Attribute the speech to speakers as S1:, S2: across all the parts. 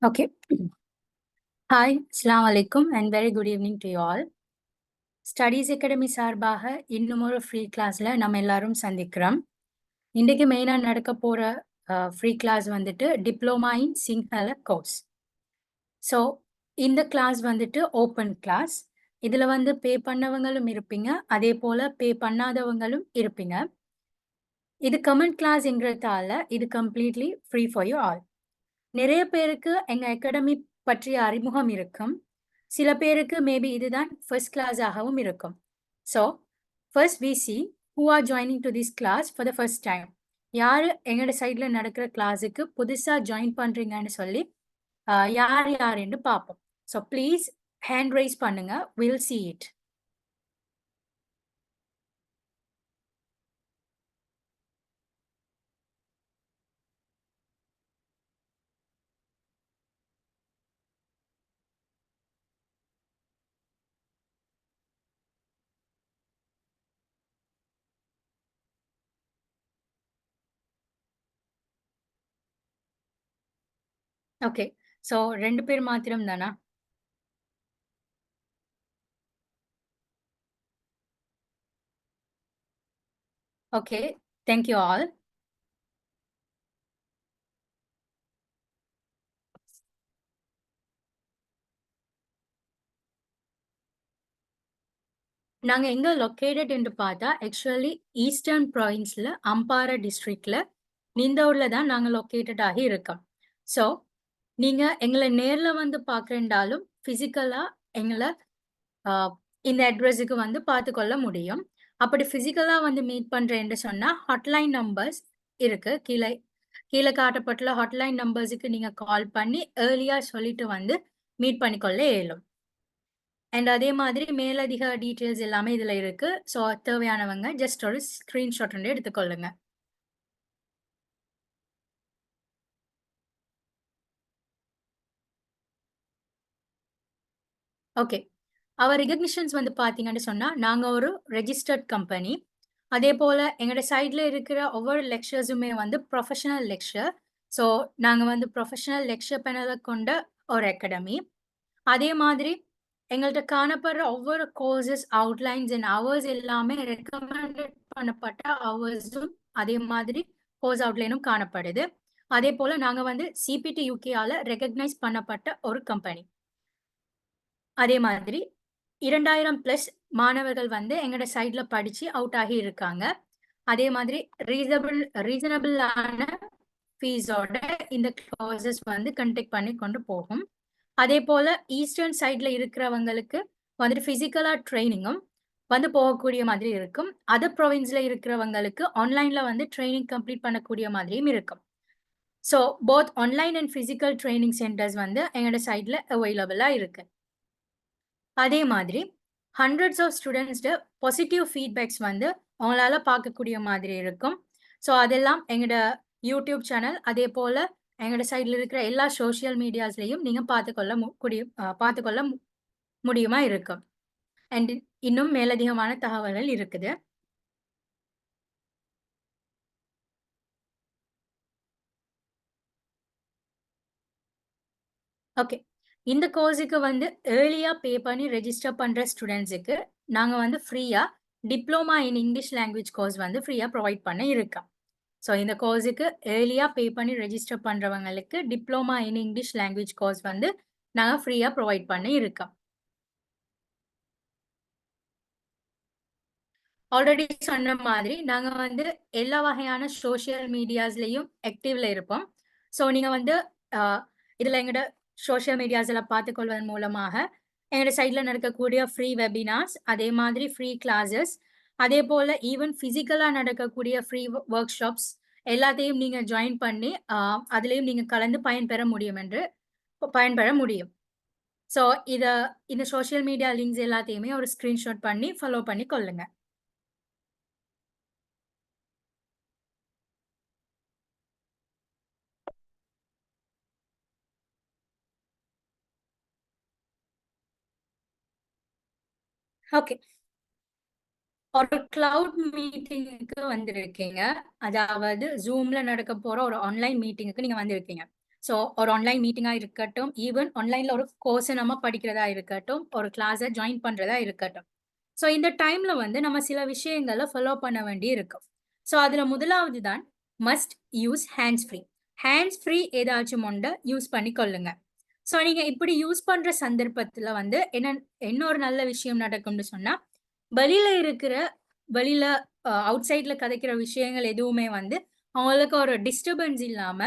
S1: Okay. Hi, Assalamu alaikum and very good evening to you all. Studies academy சார்பாக இன்னும் ஒரு free கிளாஸ்ல நம்ம எல்லாரும் சந்திக்கிறோம். இன்றைக்கு மெயினா நடக்க போற ஃப்ரீ கிளாஸ் வந்துட்டு diploma in Sinhala course. So இந்த கிளாஸ் வந்துட்டு ஓப்பன் கிளாஸ். இதுல வந்து பே பண்ணவங்களும் இருப்பீங்க, அதே போல பே பண்ணாதவங்களும் இருப்பீங்க. இது கமெண்ட் கிளாஸ்ங்கிறதால இது completely free for you all. நிறைய பேருக்கு எங்க அகாடமி பற்றிய அறிமுகம் இருக்கும். சில பேருக்கு மேபி இதுதான் ஃபர்ஸ்ட் கிளாஸ் ஆகவும் இருக்கும். So first we see who are joining to this class for the first time. யார் எங்களோட சைடில் நடக்கிற கிளாஸுக்கு புதுசாக ஜாயின் பண்ணுறீங்கன்னு சொல்லி யார் யாருன்னு பார்ப்போம். ஸோ ப்ளீஸ் ஹேண்ட் ரைஸ் பண்ணுங்க, will see it. Okay, so 2 பேர் மாத்திரம் தானா? Okay, thank you all. நாங்க எங்க லொக்கேட்டட் என்று பார்த்தா ஆக்சுவலி ஈஸ்டர்ன் ப்ராவின்ஸ்ல அம்பாரா டிஸ்ட்ரிக்ட்ல நிந்தூர்ல தான் நாங்க லொக்கேட்டட் ஆகி இருக்கோம். ஸோ நீங்க எங்களை நேர்ல வந்து பார்க்கறேன்டாலும் பிசிக்கலா எங்களை இந்த அட்ரஸுக்கு வந்து பார்த்து கொள்ள முடியும். அப்படி பிசிக்கலா வந்து மீட் பண்றேன்னு சொன்னா ஹாட்லைன் நம்பர்ஸ் இருக்கு. கீழே கீழே காட்டப்பட்டுள்ள ஹாட்லைன் நம்பர்ஸுக்கு நீங்க கால் பண்ணி ஏர்லியா சொல்லிட்டு வந்து மீட் பண்ணிக்கொள்ள இயலும். அண்ட் அதே மாதிரி மேலதிக டீட்டெயில்ஸ் எல்லாமே இதுல இருக்கு. ஸோ தேவையானவங்க ஜஸ்ட் ஒரு ஸ்கிரீன்ஷாட் வந்து எடுத்துக்கொள்ளுங்க. ஓகே, அவர் ரெகக்னிஷன்ஸ் வந்து பார்த்தீங்கன்னு சொன்னா நாங்க ஒரு ரெஜிஸ்டர்ட் கம்பெனி. அதே போல எங்களோட சைட்ல இருக்கிற ஒவ்வொரு லெக்சர்ஸுமே வந்து ப்ரொஃபஷனல் லெக்சர். ஸோ நாங்க வந்து ப்ரொஃபஷனல் லெக்சர் பேனலை கொண்ட ஒரு அகாடமி. அதே மாதிரி எங்கள்ட்ட காணப்படுற ஒவ்வொரு கோர்சஸ் அவுட்லைன்ஸ் அண்ட் ஹவர்ஸ் எல்லாமே ரெக்கமெண்டட் பண்ணப்பட்ட ஹவர்ஸும் அதே மாதிரி கோர்ஸ் அவுட்லைனும் காணப்படுது. அதே போல நாங்க வந்து சிபிடி யூகேயால ரெகக்னைஸ் பண்ணப்பட்ட ஒரு கம்பெனி. அதே மாதிரி 2000+ மாணவர்கள் வந்து எங்களோட சைட்ல படிச்சு அவுட் ஆகி இருக்காங்க. அதே மாதிரி ரீசனபிளான ஃபீஸோட இந்த கோர்சஸ் வந்து கண்டக்ட் பண்ணி கொண்டு போகும். அதே போல ஈஸ்டர்ன் சைட்ல இருக்கிறவங்களுக்கு வந்துட்டு பிசிக்கலா ட்ரைனிங்கும் வந்து போகக்கூடிய மாதிரி இருக்கும். அதர் ப்ரொவின்ஸ்ல இருக்கிறவங்களுக்கு ஆன்லைன்ல வந்து ட்ரைனிங் கம்ப்ளீட் பண்ணக்கூடிய மாதிரியும் இருக்கும். So both online and physical training centres வந்து எங்களோட சைட்ல அவைலபிளா இருக்கு. அதே மாதிரி ஹண்ட்ரட்ஸ் ஆஃப் ஸ்டூடெண்ட்ஸ்ட பாசிட்டிவ் ஃபீட்பேக்ஸ் வந்து அவங்களால பார்க்கக்கூடிய மாதிரி இருக்கும். ஸோ அதெல்லாம் எங்களோட யூடியூப் சேனல் அதே போல எங்களோட சைடில் இருக்கிற எல்லா சோஷியல் மீடியாஸ்லையும் நீங்கள் பார்த்துக்கொள்ள முடியுமா இருக்கும். அண்ட் இன்னும் மேலதிகமான தகவல்கள் இருக்குது. ஓகே, இந்த கோர்ஸுக்கு வந்து ஏர்லியா பே பண்ணி ரெஜிஸ்டர் பண்ற ஸ்டூடெண்ட்ஸுக்கு நாங்க வந்து ஃப்ரீயா diploma in English language course வந்து ஃப்ரீயா ப்ரொவைட் பண்ண இருக்கோம். ஸோ இந்த கோர்ஸுக்கு ஏர்லியா பே பண்ணி ரெஜிஸ்டர் பண்றவங்களுக்கு diploma in English language course வந்து நாங்க ஃப்ரீயா ப்ரொவைட் பண்ண இருக்கோம். ஆல்ரெடி சொன்ன மாதிரி நாங்க வந்து எல்லா வகையான சோஷியல் மீடியாஸ்லயும் ஆக்டிவ்ல இருப்போம். ஸோ நீங்க வந்து இதுல எங்களோட சோஷியல் மீடியாஸ் எல்லாம் பார்த்துக்கொள்வதன் மூலமாக எங்களோட சைட்ல நடக்கக்கூடிய ஃப்ரீ வெபினார்ஸ், அதே மாதிரி ஃப்ரீ கிளாஸஸ், அதே போல ஈவன் பிசிக்கலா நடக்கக்கூடிய ஃப்ரீ ஒர்க் ஷாப்ஸ் எல்லாத்தையும் நீங்க ஜாயின் பண்ணி அதுலயும் நீங்க கலந்து பயன்பெற முடியும். ஸோ இந்த சோஷியல் மீடியா லிங்க்ஸ் எல்லாத்தையுமே ஒரு ஸ்கிரீன்ஷாட் பண்ணி ஃபாலோ பண்ணி கொள்ளுங்க. ஓகே, ஒரு கிளவுட் மீட்டிங்க்கு வந்திருக்கீங்க. அதாவது ஜூம்ல நடக்க போற ஒரு ஆன்லைன் மீட்டிங்க்கு நீங்க வந்திருக்கீங்க. ஸோ ஒரு ஆன்லைன் மீட்டிங்கா இருக்கட்டும், ஈவன் ஆன்லைன்ல ஒரு கோர்ஸ நம்ம படிக்கிறதா இருக்கட்டும், ஒரு கிளாஸ ஜாயின் பண்றதா இருக்கட்டும். ஸோ இந்த டைம்ல வந்து நம்ம சில விஷயங்கள ஃபாலோ பண்ண வேண்டி இருக்கும். ஸோ அதுல முதலாவது தான் must use hands free. Hands free ஏதாச்சும் ஒண்ட யூஸ் பண்ணிக்கொள்ளுங்க. ஸோ நீங்க இப்படி யூஸ் பண்ற சந்தர்ப்பத்துல வந்து என்ன ஒரு நல்ல விஷயம் நடக்கும்னு சொன்னா, வெளியில இருக்கிற வெளியில அவுட் சைட்ல கதைக்கிற விஷயங்கள் எதுவுமே வந்து அவங்களுக்கு ஒரு டிஸ்டர்பன்ஸ் இல்லாம,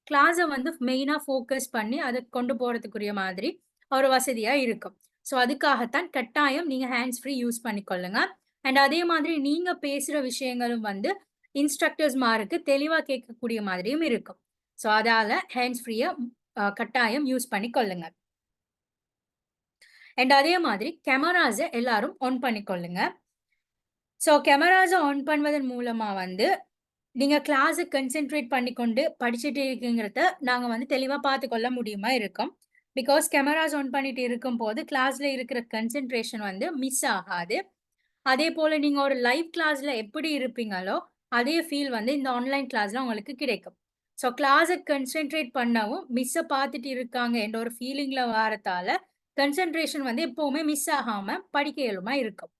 S1: கிளாஸ வந்து மெயினா ஃபோக்கஸ் பண்ணி அத கொண்டு போறதுக்குரிய மாதிரி ஒரு வசதியா இருக்கும். ஸோ அதுக்காகத்தான் கட்டாயம் நீங்க ஹேண்ட்ஸ் ஃப்ரீ யூஸ் பண்ணிக்கொள்ளுங்க. அண்ட் அதே மாதிரி நீங்க பேசுற விஷயங்களும் வந்து இன்ஸ்ட்ரக்டர்ஸ்மாருக்கு தெளிவா கேட்கக்கூடிய மாதிரியும் இருக்கும். ஸோ அதால ஹேண்ட்ஸ் ஃப்ரீய கட்டாயம் யூஸ் பண்ணிக்கொள்ளுங்க. அண்ட் அதே மாதிரி கேமராஸ எல்லாரும் ஆன் பண்ணிக்கொள்ளுங்க. ஸோ கேமராஸ ஆன் பண்ணுவதன் மூலமா வந்து, நீங்க கிளாஸ கான்சன்ட்ரேட் பண்ணிக்கொண்டு படிச்சுட்டு இருக்கீங்கிறத நாங்க வந்து தெளிவா பார்த்துக்கொள்ள முடியுமா இருக்கும். பிகாஸ் கேமராஸ் ஆன் பண்ணிட்டு இருக்கும்போது, கிளாஸ்ல இருக்கிற கான்சன்ட்ரேஷன் வந்து மிஸ் ஆகாது. அதேபோல நீங்க ஒரு லைவ் கிளாஸ்ல எப்படி இருப்பீங்களோ, அதே ஃபீல் வந்து இந்த ஆன்லைன் கிளாஸ்ல உங்களுக்கு கிடைக்கும். ஸோ கிளாஸ கான்சன்ட்ரேட் பண்ணவும், மிஸ்ஸ பார்த்துட்டு இருக்காங்க என்ற ஒரு ஃபீலிங்ல வாரத்தால, கான்சன்ட்ரேஷன் வந்து எப்பவுமே மிஸ் ஆகாம படிக்க இயலுமா இருக்கும்.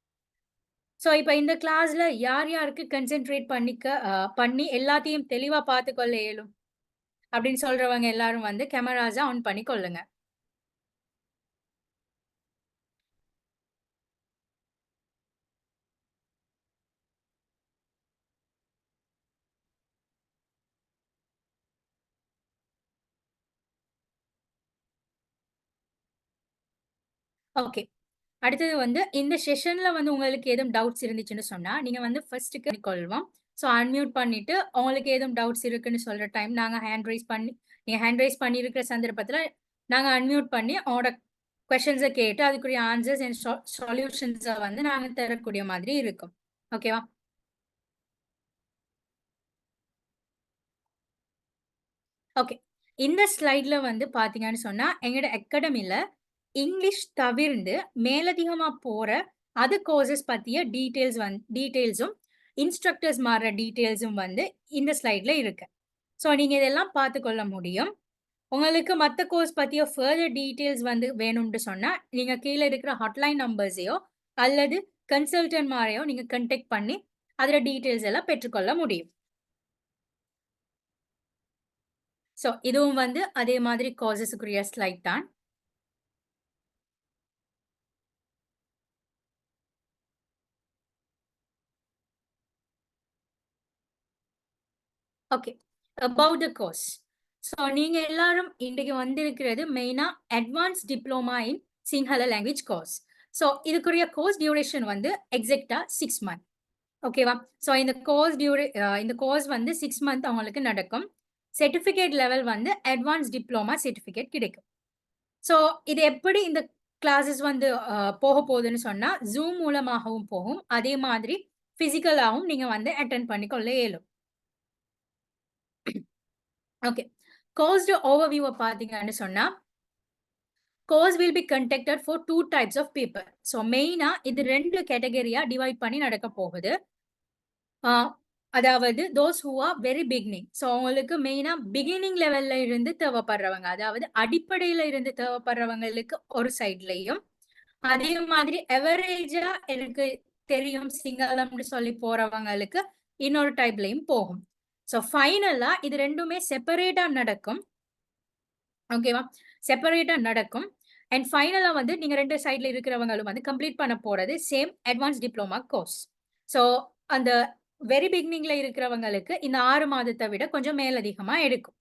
S1: ஸோ இப்ப இந்த கிளாஸ்ல யார் யாருக்கு கான்சன்ட்ரேட் பண்ணி எல்லாத்தையும் தெளிவா பார்த்துக்கொள்ள இயலும் அப்படின்னு சொல்றவங்க எல்லாரும் வந்து கேமராஸ ஆன் பண்ணி கொள்ளுங்க. ஓகே. அடுத்தது வந்து இந்த செஷன்ல வந்து உங்களுக்கு ஏதும் டவுட்ஸ் இருந்துச்சுன்னு சொன்னா, நீங்க வந்து ஃபர்ஸ்ட்டுக்கு கொள்வோம். ஸோ அன்மியூட் பண்ணிட்டு, உங்களுக்கு ஏதும் டவுட்ஸ் இருக்குன்னு சொல்ற டைம் நாங்க நீங்க ஹேண்ட் ரைஸ் பண்ணியிருக்கிற சந்தர்ப்பத்தில, நாங்க அன்மியூட் பண்ணி உங்களோட கொஸ்டின்ஸ கேட்டு, அதுக்குரிய ஆன்சர்ஸ் அண்ட் சொல்யூஷன்ஸ வந்து நாங்க தரக்கூடிய மாதிரி இருக்கும். ஓகேவா? ஓகே. இந்த ஸ்லைட்ல வந்து பார்த்தீங்கன்னு சொன்னா, எங்களோட அகாடமில இங்கிலீஷ் தவிர்ந்து மேலதிகமா போற கோர்ஸஸ் பத்திய டீட்டெயில்ஸும், இன்ஸ்ட்ரக்டர்ஸ் மாறுற டீட்டெயில்ஸும் வந்து இந்த ஸ்லைட்ல இருக்கு. ஸோ நீங்க இதெல்லாம் பார்த்துக்கொள்ள முடியும். உங்களுக்கு மத்த கோர்ஸ் பத்திய ஃபர்தர் டீட்டெயில்ஸ் வந்து வேணும்னு சொன்னா, நீங்க கீழ இருக்கிற ஹாட்லைன் நம்பர்ஸையோ அல்லது கன்சல்டன்ட் மாரையோ நீங்க கான்டாக்ட் பண்ணி, அதோட டீட்டெயில்ஸ் எல்லாம் பெற்றுக்கொள்ள முடியும். ஸோ இதுவும் வந்து அதே மாதிரி கோர்ஸஸ்க்குரிய ஸ்லைட் தான். Okay. About the course. So நீங்க எல்லாரும் இன்றைக்கு வந்திருக்கிறது மெயினா advance diploma in Sinhala language course. So இதுக்குரிய கோர்ஸ் டியூரேஷன் வந்து எக்ஸாக்ட்டா 6 மந்த். ஓகேவா? ஸோ இந்த கோர்ஸ் வந்து 6 மந்த் அவங்களுக்கு நடக்கும். சர்டிஃபிகேட் லெவல் வந்து அட்வான்ஸ் டிப்ளோமா சர்டிஃபிகேட் கிடைக்கும். ஸோ இது எப்படி இந்த கிளாஸஸ் வந்து போகுதுன்னு சொன்னா, Zoom மூலமாகவும் போகும். அதே மாதிரி பிசிக்கலாவும் நீங்க வந்து அட்டெண்ட் பண்ணிக்கொள்ள இயலும். ஓகே. கோர்ஸ் ஓவர்வியூவ பார்த்தீங்கன்னு சொன்னா, course will be conducted for 2 types of people. So மெயினா இது 2 கேட்டகரியா டிவைட் பண்ணி நடக்க போகுது. ஆ அதாவது those who are very beginning. So அவங்களுக்கு மெயினா பிகினிங் லெவல்ல இருந்து தேவைப்படுறவங்க. அதாவது அடிப்படையில இருந்து தேவைப்படுறவங்களுக்கு ஒரு சைட்லயும், அதே மாதிரி எவரேஜா எனக்கு தெரியும் சிங்களம்னு சொல்லி போறவங்களுக்கு இன்னொரு டைப்லயும் போகும். ஸோ ஃபைனலா இது 2மே செப்பரேட்டா நடக்கும். ஓகேவா? செப்பரேட்டா நடக்கும். அண்ட் ஃபைனலா வந்து நீங்க 2 சைட்ல இருக்கிறவங்களும் வந்து கம்ப்ளீட் பண்ண போறது same advance diploma course. So அந்த வெரி பிகினிங்ல இருக்கிறவங்களுக்கு இந்த 6 மாதத்த விட கொஞ்சம் மேலதிகமா எடுக்கும்.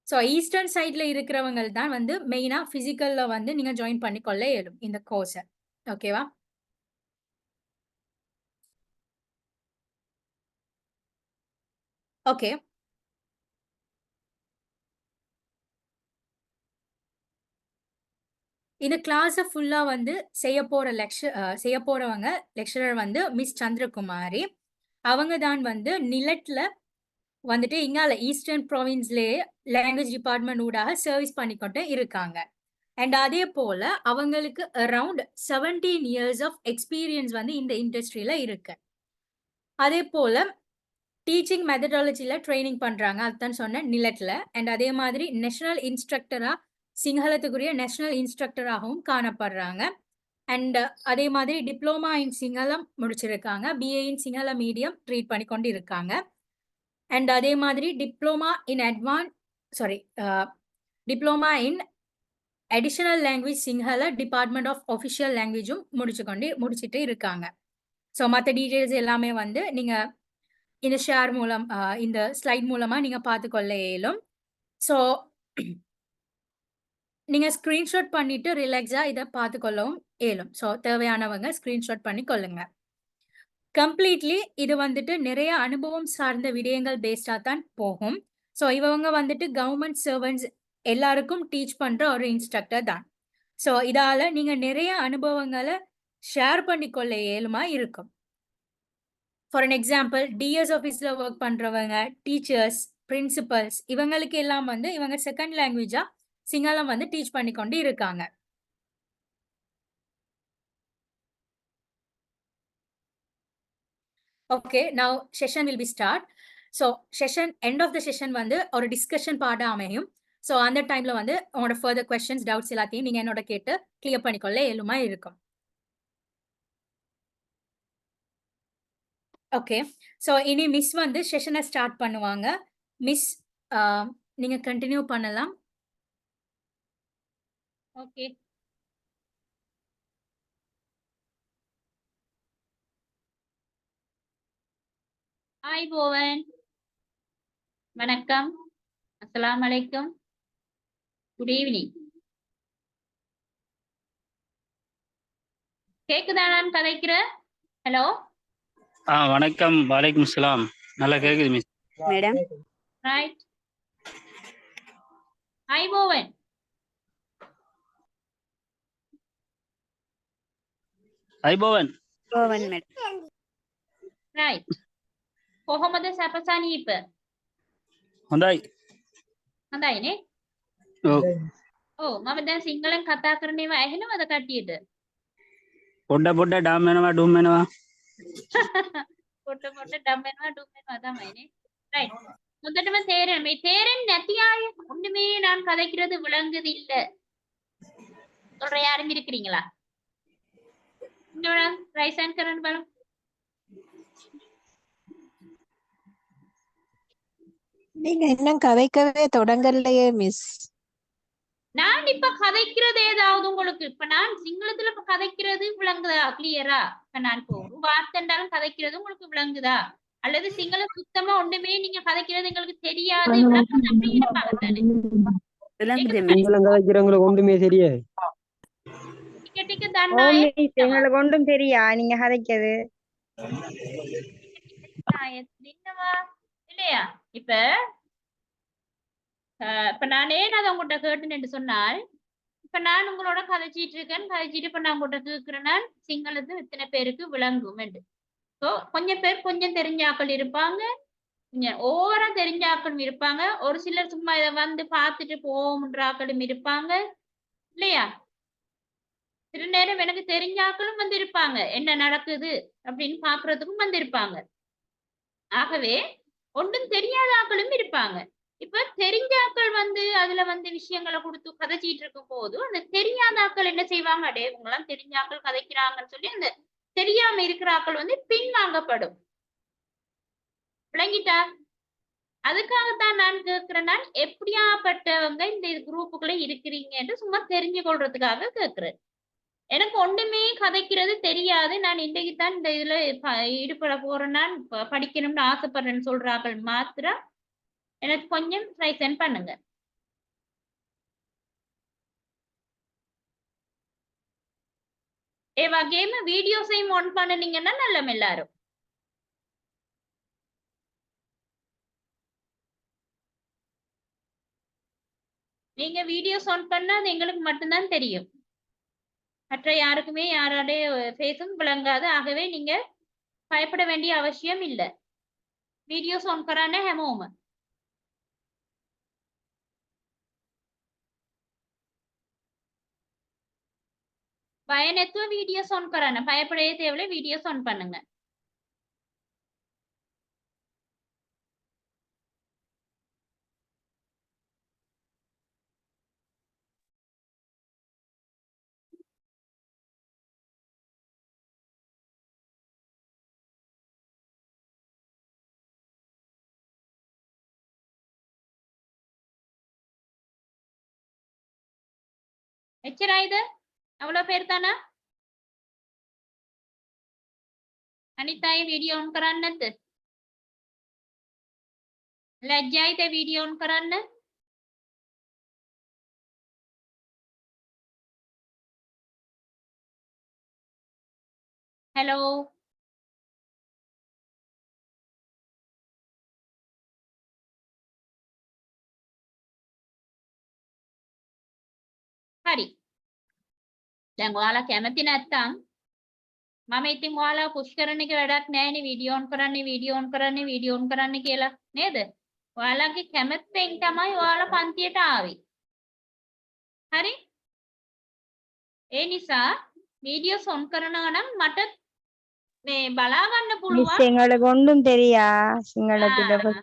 S1: ஸோ ஈஸ்டர்ன் சைட்ல இருக்கிறவங்கள் தான் வந்து மெயினா பிசிக்கல்ல வந்து நீங்க ஜாயின் பண்ணிக்கொள்ள இயலும் இந்த கோர்ஸ. ஓகேவா? ஓகே. இந்த கிளாஸ ஃபுல்லா வந்து செய்யப் போறவங்க லெக்சரர் வந்து மிஸ் சந்திரகுமாரி. அவங்க தான் வந்து நிலட்ல வந்துட்டு இங்கால ஈஸ்டர்ன் ப்ராவின்ஸ்லயே லாங்குவேஜ் டிபார்ட்மெண்ட் ஊடாக சர்வீஸ் பண்ணிக்கொண்டு இருக்காங்க. அண்ட் அதே போல அவங்களுக்கு அரவுண்ட் 17 இயர்ஸ் ஆஃப் எக்ஸ்பீரியன்ஸ் வந்து இந்த இண்டஸ்ட்ரியில இருக்கு. அதே போல டீச்சிங் மெத்தடாலஜில ட்ரெய்னிங் பண்றாங்க. அதுதான் சொன்னேன் நிலட்ல. அண்ட் அதே மாதிரி நேஷனல் இன்ஸ்ட்ரக்டரா சிங்களத்துக்குரிய நேஷனல் இன்ஸ்ட்ரக்டராகவும் காணப்படுறாங்க. அண்ட் அதே மாதிரி டிப்ளோமா இன் சிங்களம் முடிச்சிருக்காங்க. பிஏ இன் சிங்கள மீடியம் ட்ரீட் பண்ணி கொண்டு இருக்காங்க. அண்ட் அதே மாதிரி diploma in additional language Sinhala department of official லாங்குவேஜும் முடிச்சிட்டு இருக்காங்க. ஸோ மற்ற டீட்டெயில்ஸ் எல்லாமே வந்து நீங்க இந்த ஷேர் மூலம் இந்த ஸ்லைட் மூலமா நீங்க பார்த்துக்கொள்ள இயலும். ஸோ நீங்க ஸ்கிரீன்ஷாட் பண்ணிட்டு ரிலாக்ஸா இத பார்த்துக்கொள்ளவும் இயலும். ஸோ தேவையானவங்க ஸ்கிரீன்ஷாட் பண்ணி கொள்ளுங்க. கம்ப்ளீட்லி இது வந்துட்டு நிறைய அனுபவம் சார்ந்த விடயங்கள் பேஸ்டா தான் போகும். ஸோ இவங்க வந்துட்டு கவர்மெண்ட் சர்வன்ட்ஸ் எல்லாருக்கும் டீச் பண்ற ஒரு இன்ஸ்ட்ரக்டர் தான். ஸோ இதால நீங்க நிறைய அனுபவங்கள ஷேர் பண்ணிக்கொள்ள இயலுமா இருக்கும். ஃபார் அன் எக்ஸாம்பிள் டிஎஸ் ஆஃபீஸ்ல ஒர்க் பண்றவங்க, டீச்சர்ஸ், பிரின்சிபல்ஸ் இவங்களுக்கு எல்லாம் வந்து இவங்க செகண்ட் லாங்குவேஜா சிங்களம் வந்து டீச் பண்ணி கொண்டு இருக்காங்க. Okay, now session will be start. So session end of the session வந்து ஒரு டிஸ்கஷன் பார்ட்டா அமையும். ஸோ அந்த டைம்ல வந்து உங்களோட ஃபர்தர் கொஸ்டின்ஸ், டவுட்ஸ் எல்லாத்தையும் நீங்க என்னோட கேட்டு கிளியர் பண்ணிக்கொள்ள இயலுமா இருக்கும். ஓகே. ஸோ இனி மிஸ் வந்து செஷன ஸ்டார்ட் பண்ணுவாங்க. மிஸ் நீங்க கன்டின்யூ பண்ணலாம்.
S2: ஓகே. ஹாய் போவன். வணக்கம். அஸ்ஸலாமு அலைக்கும். Good evening. கேக்குதா நான் கதைக்கிறேன்? ஹலோ.
S3: வணக்கம். வலைக்கும் சலாம். நல்லா கேக்குது மிஸ்.
S4: மேடம்.
S2: ரைட். ஹாய் போவன்.
S3: හයි බෝවන්.
S4: බෝවන් මැඩම්.
S2: ரைட். කොහොමද සැපසනීප?
S3: හොඳයි.
S2: හොඳයිනේ?
S3: ඔව්.
S2: ඔව් මම දැන් සිංහලෙන් කතා කරන ඒවා ඇහෙනවද කට්ටියට?
S3: පොඩ්ඩ ඩම් වෙනවා ඩුම් වෙනවා.
S2: පොඩ ඩම් වෙනවා ඩුම් වෙනවා තමයිනේ. ரைட். முதல்ல தேரன் தேரன் நத்தியாய ஒண்ணுமே நான் கதைக்கிறது விளங்குது இல்ல. சொல்ற யாரும் இருக்கிறீங்களா? ரைஸ் ஹேண்ட் கரண்ட் பாலம்.
S5: நீங்க இன்னும் கதைக்கவே தொடங்கலையே மிஸ்.
S2: நான் இப்ப கதைக்கிறது ஏதாவது உங்களுக்கு இப்ப நான் சிங்களத்துல இப்ப கதைக்கிறது விளங்குதா கிளியரா? இப்ப நான் இப்போ ஒரு வார்த்தைண்டாலும் கதைக்கிறது உங்களுக்கு விளங்குதா? அல்லது சிங்களம் சுத்தமா ஒண்ணுமே நீங்க கதைக்கிறது எங்களுக்கு தெரியாது அப்படி இருப்பாங்க தானே?
S6: கதைக்கிறவங்களுக்கு ஒன்றுமே தெரியாது.
S2: எங்களுக்கு
S7: ஒன்றும் தெரியா நீங்க கதைக்கிறது
S2: இல்லையா? இப்ப நான் ஏன் அதை உங்கள்கிட்ட கேட்டுன்னு சொன்னால், இப்ப நான் உங்களோட கதைச்சிட்டு இருக்கேன். கதைச்சிட்டு இப்ப நான் உங்கள்கிட்ட கேட்கிறேன்னா சிங்களத்து இத்தனை பேருக்கு விளங்கும். ஸோ கொஞ்சம் பேர் கொஞ்சம் தெரிஞ்ச ஆக்கள் இருப்பாங்க, கொஞ்சம் ஓவரா தெரிஞ்ச ஆக்களும் இருப்பாங்க, ஒரு சிலர் சும்மா இதை வந்து பார்த்துட்டு போகும்ன்ற ஆக்களும் இருப்பாங்க இல்லையா? சில நேரம் எனக்கு தெரிஞ்ச ஆக்களும் வந்து இருப்பாங்க, என்ன நடக்குது அப்படின்னு பாக்குறதுக்கும் வந்து இருப்பாங்க. ஆகவே ஒன்றும் தெரியாத ஆக்களும் இருப்பாங்க. இப்ப தெரிஞ்ச ஆக்கள் வந்து அதுல வந்து விஷயங்களை கொடுத்து கதைச்சிட்டு இருக்கும் போது அந்த தெரியாத ஆக்கள் என்ன செய்வாங்க, அடே இவங்க எல்லாம் தெரிஞ்ச ஆக்கள் கதைக்கிறாங்கன்னு சொல்லி அந்த தெரியாம இருக்கிற ஆக்கள் வந்து பின்வாங்கப்படும். விளங்கிட்டா? அதுக்காகத்தான் நான் கேட்கிறேன், நான் எப்படியாப்பட்டவங்க இந்த குரூப்புக்குள்ள இருக்கிறீங்கன்னு சும்மா தெரிஞ்சு கொள்றதுக்காக கேட்கிறேன். எனக்கு ஒண்ணுமே கதைக்கிறது தெரியாது, நான் இன்றைக்கு தான் இந்த இதுல ஈடுபட போறேன்னா படிக்கணும்னு ஆசைப்படுறேன்னு சொல்றார்கள் மாத்திரம் எனக்கு கொஞ்சம் ட்ரைசன் பண்ணுங்க. வகையும் வீடியோஸையும் ஆன் பண்ணுனீங்கன்னா நல்லம் எல்லாரும். நீங்க வீடியோஸ் ஆன் பண்ணா அது எங்களுக்கு மட்டும்தான் தெரியும், மற்ற யாருக்குமே யாரோடைய ஃபேஸும் விளங்காது. ஆகவே நீங்க பயப்பட வேண்டிய அவசியம் இல்லை. வீடியோஸ் ஆன் கரானே ஹெமோம் பயனத்துவ வீடியோஸ் ஆன் கரான பயப்படவே தேவையில்லை, வீடியோஸ் ஆன் பண்ணுங்க. එච්චරයිද? අவ்வளෝ பேர் தானா? අනිත් අය වීඩියෝ ඔන් කරන්නේ නැද්ද? ලැජ්ජයිද වීඩියෝ ඔන් කරන්න? හෙලෝ හරි. දැන් ඔයාලා කැමති නැත්තම් මම ඉතින් ඔයාලා පුෂ් කරන එක වැඩක් නෑනේ වීඩියෝ ඔන් කරන්න කියලා නේද? ඔයාලගේ කැමැත්තෙන් තමයි ඔයාලා පන්තියට ආවේ. හරි? ඒ නිසා වීඩියෝස් ඔන් කරනවා නම් මට මේ බලා ගන්න
S7: மிஸ்
S2: පුළුවන්.
S7: எங்களுக்கு ஒன்றும் தெரியா சிங்களத்துல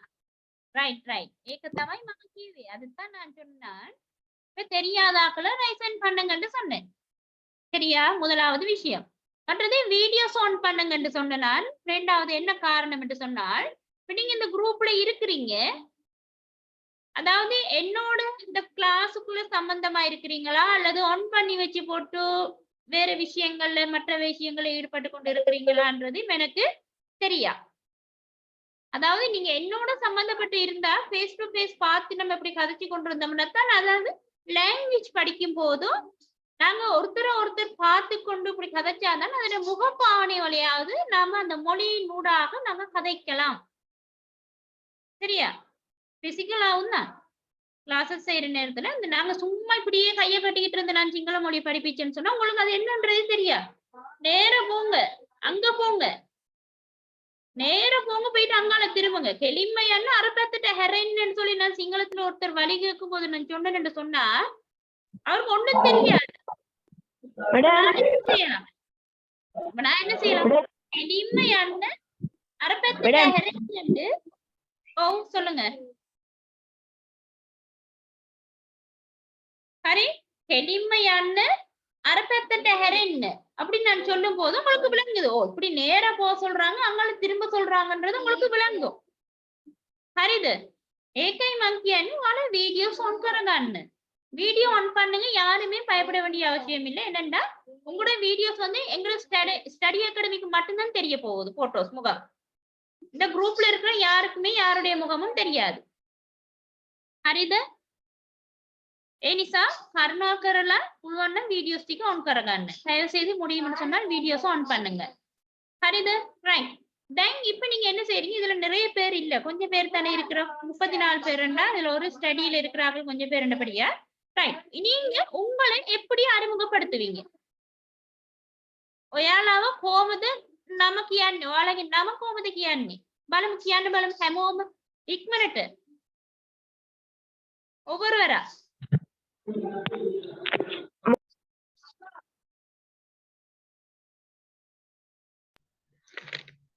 S2: ரைட் ඒක තමයි මම කිව්වේ. அதுதான் நான் சொன்னேன். இப்ப தெரியாதாக்கள ரைசன் பண்ணுங்கன்னு சொன்னேன். சரியா? முதலாவது விஷயம். மற்றது வீடியோஸ் ஆன் பண்ணுங்கன்னு சொன்ன நான். இரண்டாவது என்ன காரணம் என்று சொன்னால், இப்ப நீங்க இந்த குரூப்ல இருக்கிறீங்க. அதாவது என்னோட இந்த கிளாஸுக்குள்ள சம்பந்தமா இருக்கிறீங்களா அல்லது ஆன் பண்ணி வச்சு போட்டு வேற விஷயங்கள்ல மற்ற விஷயங்கள்ல ஈடுபட்டு கொண்டு இருக்கிறீங்களான்றது எனக்கு தெரியா. அதாவது நீங்க என்னோட சம்பந்தப்பட்டு இருந்தா ஃபேஸ் டு ஃபேஸ் பார்த்து நம்ம இப்படி கதைச்சு கொண்டு இருந்தோம்னா தான், அதாவது லாங்குவேஜ் படிக்கும் போதும் நாங்க ஒருத்தர் பார்த்து கொண்டு இப்படி கதைச்சாதான் அதோட முகப்பாவனை வழியாவது நாம அந்த மொழியின் ஊடாக நாங்க கதைக்கலாம். சரியா? பிசிக்கலாவும் தான் கிளாஸஸ் செய்யற நேரத்துல இந்த நாங்க சும்மா இப்படியே கையை கட்டிக்கிட்டு இருந்த நான் சிங்கள மொழி படிப்பிச்சேன்னு சொன்னா உங்களுக்கு அது என்னன்றது தெரியா. நேர போங்க, அங்க போங்க, நேர போங்க, போயிட்டு அங்கால திரும்புங்க. கெளிமையான அரப்பத்துட்ட ஹெரன்னு சொல்லி நான் சிங்களத்துல ஒருத்தர் வழி கேட்கும் போது நான் சொன்னேன்னு சொன்னா அவருக்கு ஒண்ணும் தெரியாது. நான் என்ன செய்யலாம்? கெளிமையான அரப்பத்துட்ட ஹெரன்னு. ஓ சொல்லுங்க. ஹரி, கெளிமையான அரப்பத்துட்ட ஹெரன்னு அப்படி நான் சொல்லும் போது உங்களுக்கு விளங்குது. ஓ இப்படி நேரா போக சொல்றாங்க, அங்கால திரும்ப சொல்றாங்கன்றது உங்களுக்கு விளங்கும். හරිද? ඒකයි මං කියන්නේ ඔයාලා வீடியோஸ் ஆன் කරගන්න. வீடியோ ஆன் பண்ணுங்க, யாருமே பயப்பட வேண்டிய அவசியம் இல்லை. என்னன்னா உங்களோட வீடியோஸ் வந்து எங்க ஸ்டடி அகாடமிக்கு மட்டும்தான் தெரிய போகுது. போட்டோஸ் முகம் இந்த குரூப்ல இருக்கிற யாருக்குமே யாருடைய முகமும் தெரியாது. හරිද? ඒ නිසා කරුණා කරලා පුළුවන් නම් வீடியோஸ் ටික ஆன் කරගන්න. தயவு செய்து முடியும்னு சொன்னால் வீடியோஸ் ஆன் பண்ணுங்க. හරිද? ரைட். தென் இப்போ நீங்க என்ன செய்றீங்க? இதுல நிறைய பேர் இல்ல, கொஞ்சம் பேர் தானே இருக்கிறோம். 34 பேருன்னா இதுல ஒரு ஸ்டடியில இருக்கிறாங்க கொஞ்சம் பேர் என்னபடியா. ரைட். நீங்க உங்களை எப்படி அறிமுகப்படுத்துவீங்க? ඔයාලව කොහොමද නම කියන්නේ? ඔයාලගේ නම කොහොමද කියන්නේ? බලමු බලමු හැමෝම ඉක්මනට. ඔවරවරා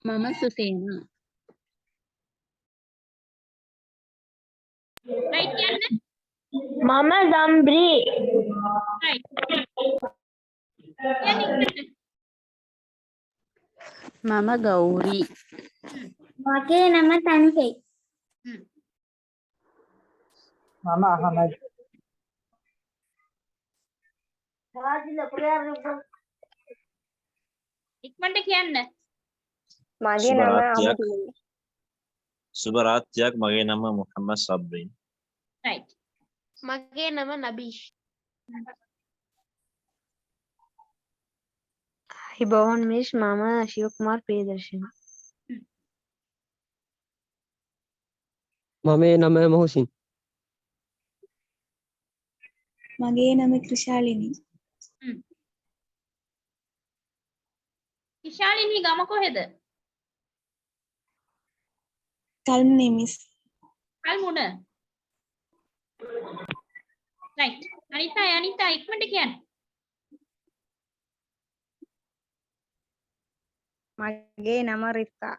S4: මම සුසේනා.
S2: ரைட் කියන්නේ?
S7: මම දම්බ්‍රි.
S2: ரைட். කියන්නේ
S4: මම ගෞරී.
S6: මගේ නම තන්සෙයි.
S5: මම අහමද්.
S2: ඉක්මනට කියන්න.
S7: මගේ නම
S8: සුබරාත්‍යක්.
S7: අමතුයි.
S8: සුබරාත්‍යක්. මගේ නම මොහම්මද් සබ්රින්.
S2: ரைட்.
S6: මගේ නම නබීෂ්.
S7: හිබෝන් මිස් මම ශිව කුමාර් ප්‍රියදර්ශන.
S9: මගේ නම මොහසින්.
S6: මගේ නම ක්‍රිෂාලිනී.
S2: ඉෂාලිනී ගම කොහෙද?
S6: කල්මුනේ මිස්.
S2: කල්මුණ. ரைட். අනිතා ඉක්මනට කියන්න.
S7: මගේ නම රිත්තා.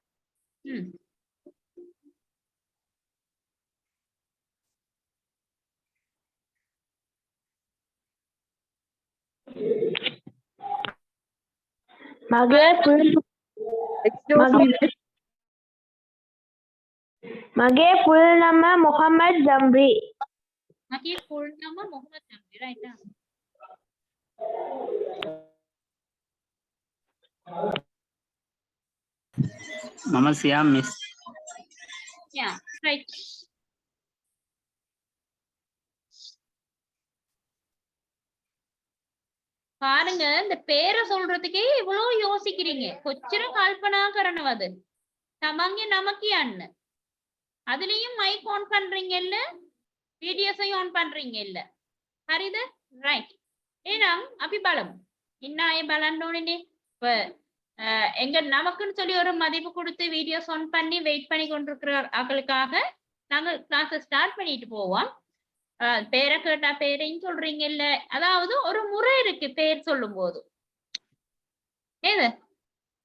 S7: මගේ ෆුල් නම මොහම්මද් දම්බ්‍රි.
S2: මගේ ෆුල් නම මොහමද් නම්බි. ரைட்டா?
S3: Mama Siam Miss.
S2: Yeah, right. பாருங்க இந்த பேரை சொல்றதுக்கே இவ்வளவு யோசிக்கிறீங்க. කොච්චර කල්පනා කරනවද? තමන්ගේ නම කියන්න. அதுலயும் மைக் ஆன் பண்றீங்க இல்ல, வீடியோஸையும் ஆன் பண்றீங்க இல்ல. හරිද? ரைட். එහෙනම් අපි බලමු. ඉන්න අය බලන්න ඕනේ. இப்ப எங்க நமக்குன்னு சொல்லி ஒரு மதிப்பு கொடுத்து வீடியோஸ் ஆன் பண்ணி வெயிட் பண்ணி கொண்டிருக்கிற ஆட்களுக்காக நாங்க கிளாஸ் ஸ்டார்ட் பண்ணிட்டு போவோம். பேரை கேட்டா பேரையும் சொல்றீங்க இல்ல, அதாவது ஒரு முறை இருக்கு பேர் சொல்லும் போது. ஏது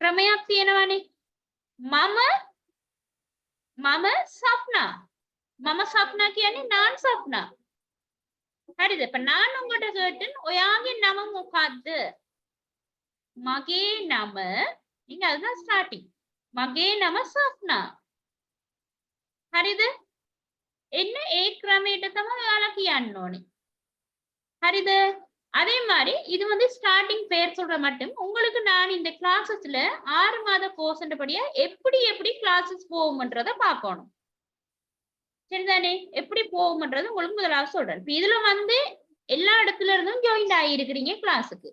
S2: ක්‍රමයක් තියෙනවනේ. මම සප්නා. මම සප්නා කියන්නේ நான் සප්නා. හරිද? இப்ப நான் உங்கள்ட்ட கேட்டேன் ඔයාගේ නම මොකද්ද? මගේ නම, நீங்க அதுதான் ஸ்டார்டிங். මගේ නම සප්නා. හරිද? என்ன ඒ ක්‍රමයට තමයි ඔයාලා කියන්න ඕනේ. හරිද? அதே மாதிரி இது வந்து ஸ்டார்டிங் பேர் சொல்ற மட்டும். உங்களுக்கு நான் இந்த கிளாஸஸ்ல 6 மாத கோர்ஸ்ன்றபடியா எப்படி எப்படி கிளாஸஸ் போகும்ன்றத பார்க்கணும். சரிதானே? எப்படி போகும்ன்றது உங்களுக்கு முதலாவது சொல்றேன். இப்ப இதுல வந்து எல்லா இடத்துல இருந்தும் ஜாயின் ஆகியிருக்கிறீங்க கிளாஸுக்கு.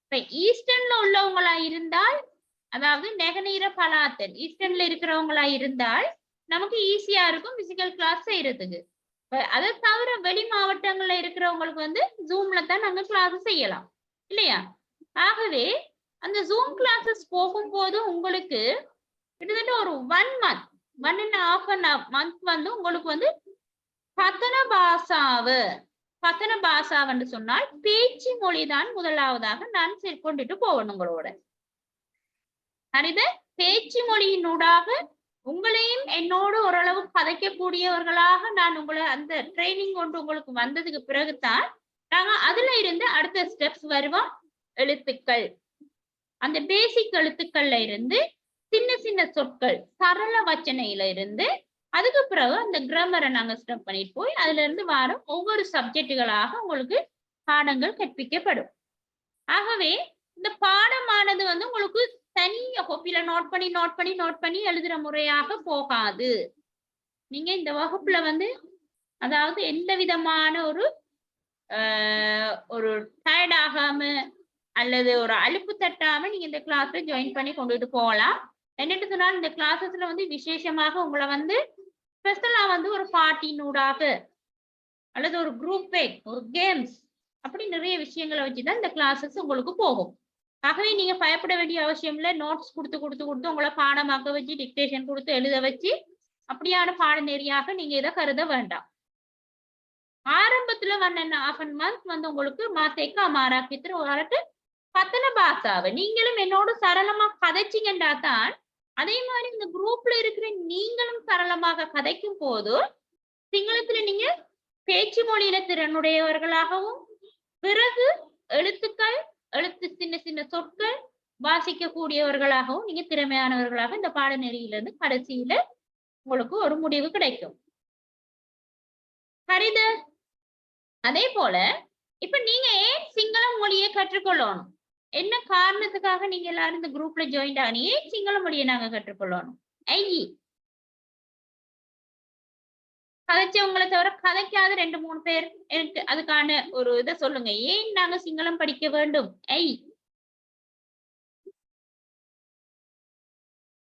S2: இப்ப ஈஸ்டர்ன்ல உள்ளவங்களா இருந்தால், அதாவது நெகநீர பலாத்தன் ஈஸ்டர்ன்ல இருக்கிறவங்களா இருந்தால் நமக்கு ஈஸியா இருக்கும் பிசிக்கல் கிளாஸ் செய்யறதுக்கு. அதை தவிர வெளி மாவட்டங்கள்ல இருக்கிறவங்களுக்கு வந்து ஜூம்ல தான் நாங்க கிளாஸ் செய்யலாம் இல்லையா? ஆகவே அந்த ஜூம் கிளாஸஸ் போகும்போது உங்களுக்கு கிட்டத்தட்ட ஒரு 1 month வந்து உங்களுக்கு வந்து பத்தன பாசாவன்னு சொன்னால் பேச்சு மொழிதான் முதலாவதாக நான் கொண்டுட்டு போவேன் உங்களோட. சரித? பேச்சு மொழியினூடாக உங்களையும் என்னோடு ஓரளவு கதைக்கக்கூடியவர்களாக நான் உங்களை அந்த ட்ரைனிங் கொண்டு உங்களுக்கு வந்ததுக்கு பிறகுதான் நாங்க அதுல இருந்து அடுத்த ஸ்டெப்ஸ் வருவோம். எழுத்துக்கள், அந்த பேசிக் எழுத்துக்கள்ல இருந்து சின்ன சின்ன சொற்கள் சரள வச்சனையில இருந்து அதுக்கு பிறகு அந்த கிராமரை நாங்க ஸ்டெப் பண்ணிட்டு போய் அதுல இருந்து வரும் ஒவ்வொரு சப்ஜெக்டுகளாக உங்களுக்கு பாடங்கள் கற்பிக்கப்படும். ஆகவே இந்த பாடமானது வந்து உங்களுக்கு தனியா கோப்பில நோட் பண்ணி எழுதுற முறையாக போகாது. நீங்க இந்த வகுப்புல வந்து அதாவது எந்த விதமான ஒரு டயர்ட் ஆகாம அல்லது ஒரு அலுப்பு தட்டாம நீங்க இந்த கிளாஸ்ல ஜாயின் பண்ணி கொண்டுட்டு போகலாம். என்னட்டு சொன்னால் இந்த கிளாஸஸ்ல வந்து விசேஷமாக உங்களை வந்து ஸ்பெஷலா வந்து ஒரு பார்ட்டினூடாக அல்லது ஒரு குரூப் ஒர்க், ஒரு கேம்ஸ், அப்படி நிறைய விஷயங்களை வச்சுதான் இந்த கிளாஸஸ் உங்களுக்கு போகும். ஆகவே நீங்க பயப்பட வேண்டிய அவசியம் இல்லை. நோட்ஸ் கொடுத்து உங்களை பாடமாக்க வச்சு டிக்டேஷன் கொடுத்து எழுத வச்சு அப்படியான பாடநெறியாக நீங்க இதை கருத வேண்டாம். ஆரம்பத்துல half a month வந்து உங்களுக்கு மாத்தேக்க அமாராக்கித்திர வரட்டு பத்தன பாசாவை நீங்களும் என்னோட சரளமா கதைச்சிங்கன்றா தான் அதே மாதிரி இந்த குரூப்ல இருக்கிற நீங்களும் சரளமாக கதைக்கும் போது சிங்களத்துல நீங்க பேச்சு மொழியில திறனுடையவர்களாகவும் பிறகு எழுத்து சின்ன சின்ன சொற்கள் வாசிக்க கூடியவர்களாகவும் நீங்க திறமையானவர்களாக இந்த பாடநெறியிலிருந்து கடைசியில உங்களுக்கு ஒரு முடிவு கிடைக்கும். ஹரித? அதே போல இப்ப நீங்க ஏன் சிங்கள மொழியை கற்றுக்கொள்ளணும்? என்ன காரணத்துக்காக நீங்க எல்லாரும் இந்த குரூப்ல ஜாயின் ஆனி ஏன் சிங்கள மொழியை நாங்க கற்றுக்கொள்ளணும்? கதைச்சவங்களை தவிர கதைக்காத 2-3 பேர் எனக்கு அதுக்கான ஒரு இதை சொல்லுங்க. ஏன் நாங்க சிங்களம் படிக்க வேண்டும்?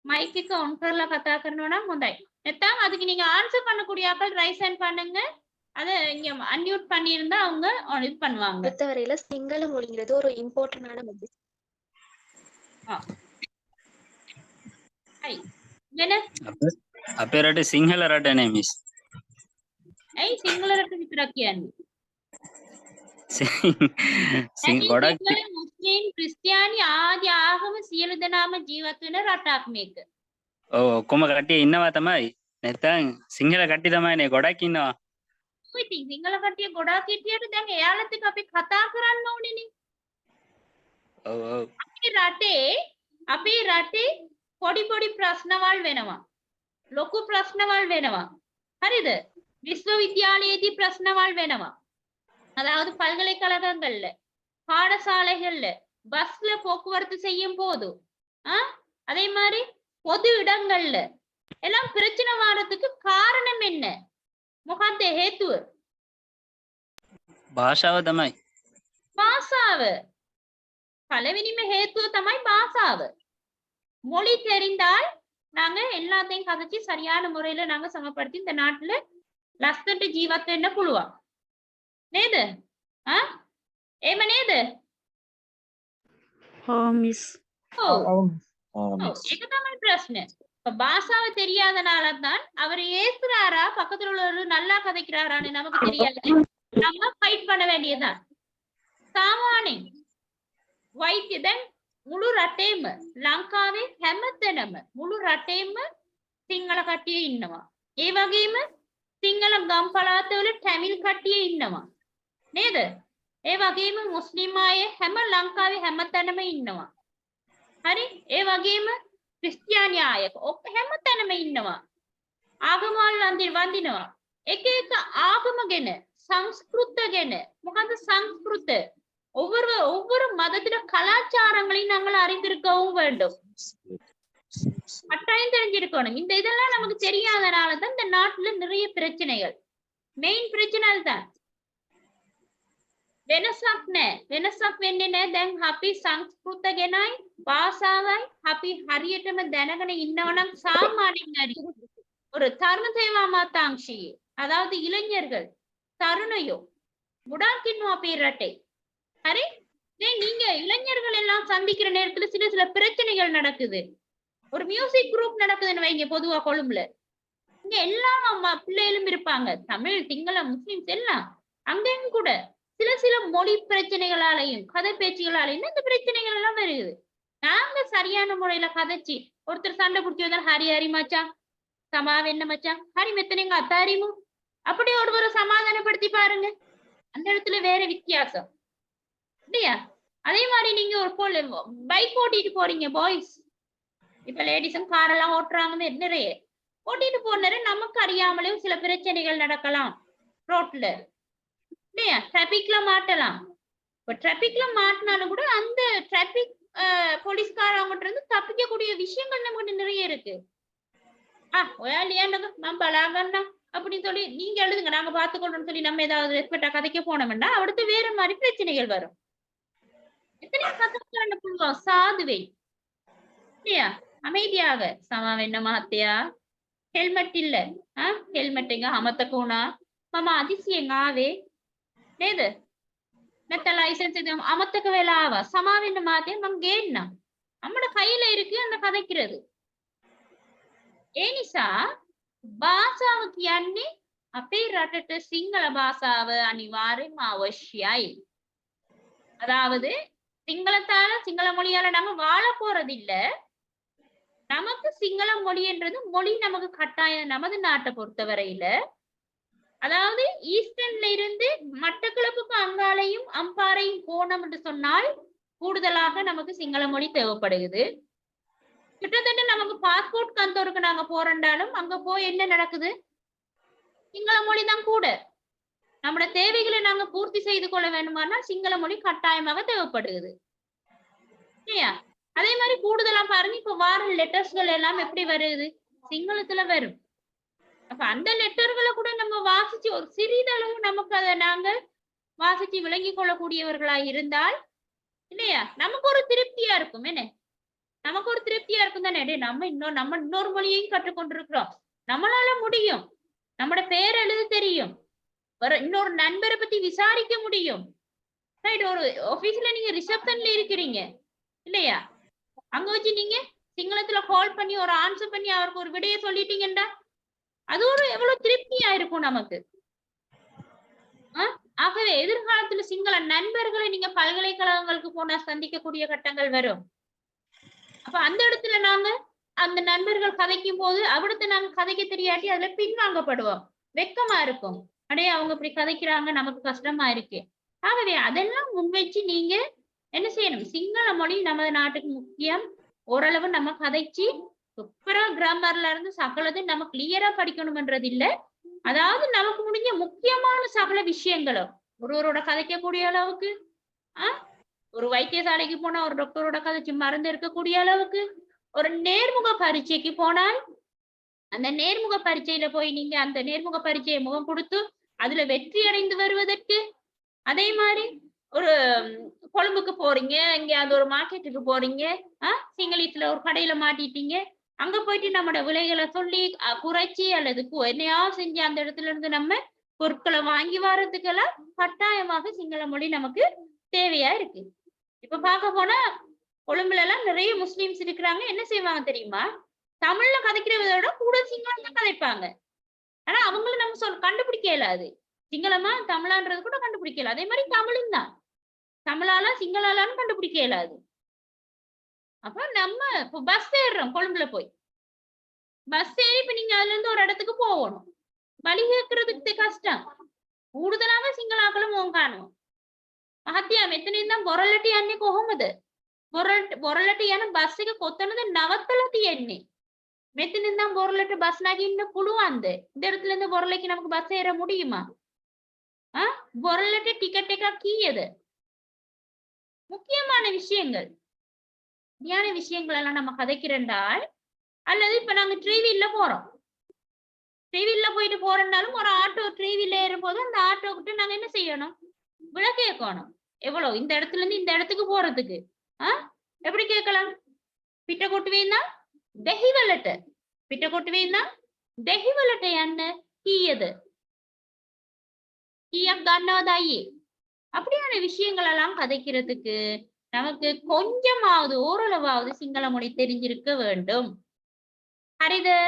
S2: மைக்கு ஆன் கர்ல கதா करना முந்தாய் நெத்தாம். அதுக்கு நீங்க ஆன்சர் பண்ணக்கூடிய ஆட்கள் ரைஸ் ஹேண்ட் பண்ணுங்க. அத இங்க அன்மியூட் பண்ணியிருந்தா அவங்க இது பண்ணுவாங்க.
S9: பொறுத்தவரையில சிங்கள மொழிங்கிறது ஒரு இம்பார்ட்டன்டான மொழி.
S2: என்ன
S3: අපේ රටේ සිංහල රට නේ මිස්.
S2: ඇයි සිංහල රට විතරක් කියන්නේ?
S3: ගොඩක්
S2: මුස්ලිම් ක්‍රිස්තියානි ආදී ආගම සියලු දෙනාම ජීවත් වෙන රටක් මේක.
S3: ඔව් ඔක්කොම කට්ටිය ඉන්නවා තමයි. නැත්නම් සිංහල කට්ටිය තමයිනේ ගොඩක් ඉන්නවා.
S2: ඉතින් සිංහල කට්ටිය ගොඩක් හිටියට දැන් එයාලත් එක්ක අපි කතා කරන්න ඕනේනේ.
S3: ඔව් ඔව්.
S2: අපේ රටේ පොඩි ප්‍රශ්නවල් වෙනවා. ලොකු ප්‍රශ්නවල් වෙනවා. හරිද? விஸ்வவித்யாலயேதி பிரச்சனவாள் வேணவா, அதாவது பல்கலைக்கழகங்கள்ல பாடசாலைகள்ல பஸ்ல போக்குவரத்து செய்யும் போது அதே மாதிரி பொது இடங்கள்ல எல்லாம் பிரச்சனை வாரத்துக்கு காரணம் என்ன? මොකක්ද හේතුව?
S3: භාෂාව තමයි.
S2: භාෂාව. பலவினிம ஹேத்துவ තමයි භාෂාව. மொழி தெரிந்தால் நாங்க எல்லாத்தையும் கதைச்சு சரியான முறையில நாங்க சமப்படுத்தி இந்த நாட்டுல லஸ்தன்ට ජීවත් වෙන්න පුළුවන්. නේද? එහෙම නේද?
S4: மிஸ்.
S2: ඒක තමයි ප්‍රශ්නේ. இப்ப பாஷாவை தெரியாதனால தான் அவர் ஏசுறாரா பக்கத்துல உள்ளவர் நல்லா கதைக்கிறாரான்னு நமக்கு தெரியாது. நம்ம ஃபைட் பண்ண வேண்டியதுதான். சாமானி வைத்தியதன் මුළු රටේම ලංකාවේ හැමතැනම මුළු රටේම සිංහල කට්ටිය ඉන්නවා. ඒ වගේම සිංහල ගම් පළාතවල ටැමිල් කට්ටිය ඉන්නවා. නේද? ඒ වගේම මුස්ලිම් අය හැම ලංකාවේ හැමතැනම ඉන්නවා. හරි? ඒ වගේම ක්‍රිස්තියානි අය හැමතැනම ඉන්නවා. ආගමවල වඳිනවා. එක එක ආගම ගැන සංස්කෘත ගැන මොකද්ද සංස්කෘත ஒவ்வொரு மதத்தில கலாச்சாரங்களையும் நாங்கள் அறிந்திருக்கவும் வேண்டும். கட்டாயம் தெரிஞ்சிருக்கணும். இந்த இதெல்லாம் நமக்கு தெரியாதனாலதான் இந்த நாட்டுல நிறைய பிரச்சனைகள். மெயின் பிரச்சனை அதுதான். වෙනසක් නැහැ. වෙනසක් වෙන්නේ නැහැ. දැන් අපි සංස්කෘත ගැනයි භාෂාවයි අපි හරියටම දැනගෙන ඉන්නවනම් சாமானியன் හරි ஒரு தருண சேவா மாதாංශී அதாவது இளைஞர்கள் தருணையோ முடாக்கின்னு අපේ රටේ ஹரி நீங்க இளைஞர்கள் எல்லாம் சந்திக்கிற நேரத்துல சில பிரச்சனைகள் நடக்குது. ஒரு மியூசிக் குரூப் நடக்குதுன்னு வைங்க பொதுவா கொழும்புல. இங்க எல்லா பிள்ளைகளும் இருப்பாங்க. தமிழ் சிங்கள முஸ்லிம்ஸ் எல்லாம் அங்கேயும் கூட சில மொழி பிரச்சனைகளாலையும் கதை பேச்சுகளாலையும் இந்த பிரச்சனைகள் எல்லாம் வருது. நாங்க சரியான முறையில கதைச்சு ஒருத்தர் சண்டை பிடிச்சி வந்தால் ஹரி ஹரி மச்சான் சமாவ என்ன மச்சான் ஹரி மெத்தனைங்க அத்தாரிமு அப்படி ஒருவரை சமாதானப்படுத்தி பாருங்க. அந்த இடத்துல வேற வித்தியாசம் இல்லையா? அதே மாதிரி நீங்க ஒரு பைக் ஓட்டிட்டு போறீங்க பாய்ஸ். இப்ப லேடிஸும் காரெல்லாம் ஓட்டுறாங்கன்னு நிறைய ஓட்டிட்டு போன நமக்கு அறியாமலேயும் சில பிரச்சனைகள் நடக்கலாம் ரோட்ல இல்லையா? டிராபிக்ல மாட்டலாம். இப்ப டிராபிக்ல மாட்டினாலும் கூட அந்த டிராபிக் போலீஸ்காரவங்கிட்ட இருந்து தப்பிக்கக்கூடிய விஷயங்கள் நமக்கு நிறைய இருக்கு. பலாகண்ணா அப்படின்னு சொல்லி நீங்க எழுதுங்க நாங்க பாத்துக்கொள்ளணும்னு சொல்லி நம்ம ஏதாவது ரெஸ்பெக்டா கதைக்க போனோம்னா அடுத்து வேற மாதிரி பிரச்சனைகள் வரும். எத்தனை கதை புள்ளுவோம் சாதுவை இல்லையா? அமைதியாக சமாவென்ன மாத்தியா ஹெல்மெட் இல்ல ஹெல்மெட் எங்க அமத்தக்கூனா மாமா அதிசயங்காவே නේද? නැත්නම් லைசன்ஸ் இது அமத்தක වෙලාව සමාවෙන්න මාතේ මං ගේන්න. நம்மட கையில இருக்கு அந்த கதைக்கிறது. ඒ නිසා භාෂාව කියන්නේ අපේ රටට සිංහල භාෂාව අනිවාර්යයෙන්ම අවශ්‍යයි. அதாவது சிங்களத்தால சிங்கள மொழியால நம்ம வாழ போறது இல்ல. நமக்கு சிங்கள மொழின்றது மொழி நமக்கு கட்டாயம் நமது நாட்டை பொறுத்தவரையில. அதாவது ஈஸ்டர்ன்ல இருந்து மட்டக்களப்புக்கு அங்காலையும் அம்பாறையும் போனோம் என்று சொன்னால் கூடுதலாக நமக்கு சிங்கள மொழி தேவைப்படுகிறது. கிட்டத்தட்ட நமக்கு பாஸ்போர்ட் கந்தோருக்கு நாங்க போறோம்னாலும் அங்க போய் என்ன நடக்குது? சிங்கள மொழி தான் கூட. நம்மளோட தேவைகளை நாங்க பூர்த்தி செய்து கொள்ள வேண்டுமானால் சிங்கள மொழி கட்டாயமாக தேவைப்படுகிறது இல்லையா? அதே மாதிரி கூடுதலா பாருங்க இப்ப வார லெட்டர்ஸ்கள் எல்லாம் எப்படி வருது? சிங்களத்துல வரும். அப்ப அந்த லெட்டர்களை கூட நம்ம வாசிச்சு ஒரு சிறிதளவு நமக்கு அதை நாங்க வாசிச்சு விளங்கி கொள்ளக்கூடியவர்களா இருந்தால் இல்லையா நமக்கு ஒரு திருப்தியா இருக்கும். என்ன நமக்கு ஒரு திருப்தியா இருக்கும் தானே? நம்ம இன்னொரு மொழியையும் கற்றுக்கொண்டிருக்கிறோம். நம்மளால முடியும். நம்மட பேர் எழுத தெரியும். இன்னொரு நண்பரை பத்தி விசாரிக்க முடியும். ஒரு ஆபீஸ்ல நீங்க ரிசப்ஷன்ல இருக்கிறீங்க இல்லையா? அங்க வச்சு நீங்க சிங்களத்துல கால் பண்ணி ஒரு ஆன்சர் பண்ணி அவருக்கு ஒரு விடையை சொல்லிட்டீங்கடா அது ஒரு எவ்வளவு திருப்தியா இருக்கும் நமக்கு. ஆகவே எதிர்காலத்துல சிங்கள நண்பர்களை நீங்க பல்கலைக்கழகங்களுக்கு போனா சந்திக்கக்கூடிய கட்டங்கள் வரும். அப்ப அந்த இடத்துல நாங்க அந்த நண்பர்கள் கதைக்கும் போது அவிடத்தை நாங்க கதைக்க தெரியாட்டி அதுல பின்வாங்கப்படுவோம். வெக்கமா இருக்கும். அடே அவங்க இப்படி கதைக்கிறாங்க நமக்கு கஷ்டமா இருக்கு. ஆகவே அதெல்லாம் முன்வச்சு நீங்க என்ன செய்யணும்? சிங்கள மொழி நமது நாட்டுக்கு முக்கியம். ஓரளவு நம்ம கதைச்சு சூப்பரா கிராமர்ல இருந்து சகலது நம்ம கிளியரா படிக்கணும்ன்றது இல்ல. அதாவது நமக்கு முடிஞ்ச முக்கியமான சகல விஷயங்களும் ஒருவரோட கதைக்கக்கூடிய அளவுக்கு ஒரு வைத்தியசாலைக்கு போனா ஒரு டாக்டரோட கதைச்சு மருந்து இருக்கக்கூடிய அளவுக்கு, ஒரு நேர்முக பரீட்சைக்கு போனால் அந்த நேர்முக பரீட்சையில போய் நீங்க அந்த நேர்முக பரீட்சையை முகம் கொடுத்து அதுல வெற்றி அடைந்து வருவதற்கு, அதே மாதிரி ஒரு கொழும்புக்கு போறீங்க, எங்கேயாவது ஒரு மார்க்கெட்டுக்கு போறீங்க, சிங்களீஸ்ல ஒரு கடையில மாட்டிட்டீங்க, அங்க போயிட்டு நம்மளோட விலைகளை சொல்லி குறைச்சி அல்லது என்னையாவது செஞ்சு அந்த இடத்துல இருந்து நம்ம பொருட்களை வாங்கி வர்றதுக்கெல்லாம் கட்டாயமாக சிங்கள மொழி நமக்கு தேவையா இருக்கு. இப்ப பார்க்க போனா கொழும்புல எல்லாம் நிறைய முஸ்லிம்ஸ் இருக்கிறாங்க. என்ன செய்வாங்க தெரியுமா? தமிழ்ல கதைக்கிறத விட கூட சிங்களம் தான் கதைப்பாங்க. ஆனா அவங்களும் நம்ம கண்டுபிடிக்க இயலாது. சிங்களமா தமிழான்றது கூட கண்டுபிடிக்கல. அதே மாதிரி தமிழும் தான். தமிழால சிங்களாலான்னு கண்டுபிடிக்க இயலாது. அப்ப நம்ம இப்போ பஸ் ஏறுறோம் கொழும்புல போய். பஸ் ஏறி இப்ப நீங்க அதுல இருந்து ஒரு இடத்துக்கு போகணும். வழி கேட்கறதுக்கு கஷ்டம். கூடுதலாக සිංහලාකලම காணும். මහත්තයා මෙතනින් නම් බොරලට යන්නේ කොහොමද? බොරලට යන බස් එක කොතනද නවත්තලා තියෙන්නේ? මෙතනින් නම් බොරලට බස් නගින්න පුළුවන්ද? இந்த இடத்துல இருந்து බොරලக்கு நமக்கு பஸ் ஏற முடியுமா? බොරලට டிக்கெட் එකක් කීයද? முக்கியமான விஷயங்கள். ஞான விஷயங்கள் எல்லாம் நம்ம கதைக்கிறண்டால், அல்லது இப்ப நாங்க ட்ரீவீல்ல போறோம். ட்ரீவீல்ல போயிட்டு போறோம்னாலும் ஒரு ஆட்டோ ட்ரீவீல்ல ஏறும்போது அந்த ஆட்டோ கிட்ட நாங்க என்ன செய்யணும்? விலை கேட்கணும். எவ்வளவு இந்த இடத்துல இருந்து இந்த இடத்துக்கு போறதுக்கு? எப்படி கேட்கலாம்? පිට කොටුවෙන් දෙහිවලට පිට කොටුවෙන් දෙහිවලට යන්න කීයද? කීයක් ගන්නවද අයියේ? அப்படியான விஷயங்கள் எல்லாம் கதைக்கிறதுக்கு நமக்கு கொஞ்சமாவது ஓரளவாவது சிங்கள மொழி தெரிஞ்சிருக்க வேண்டும். ஹரிது.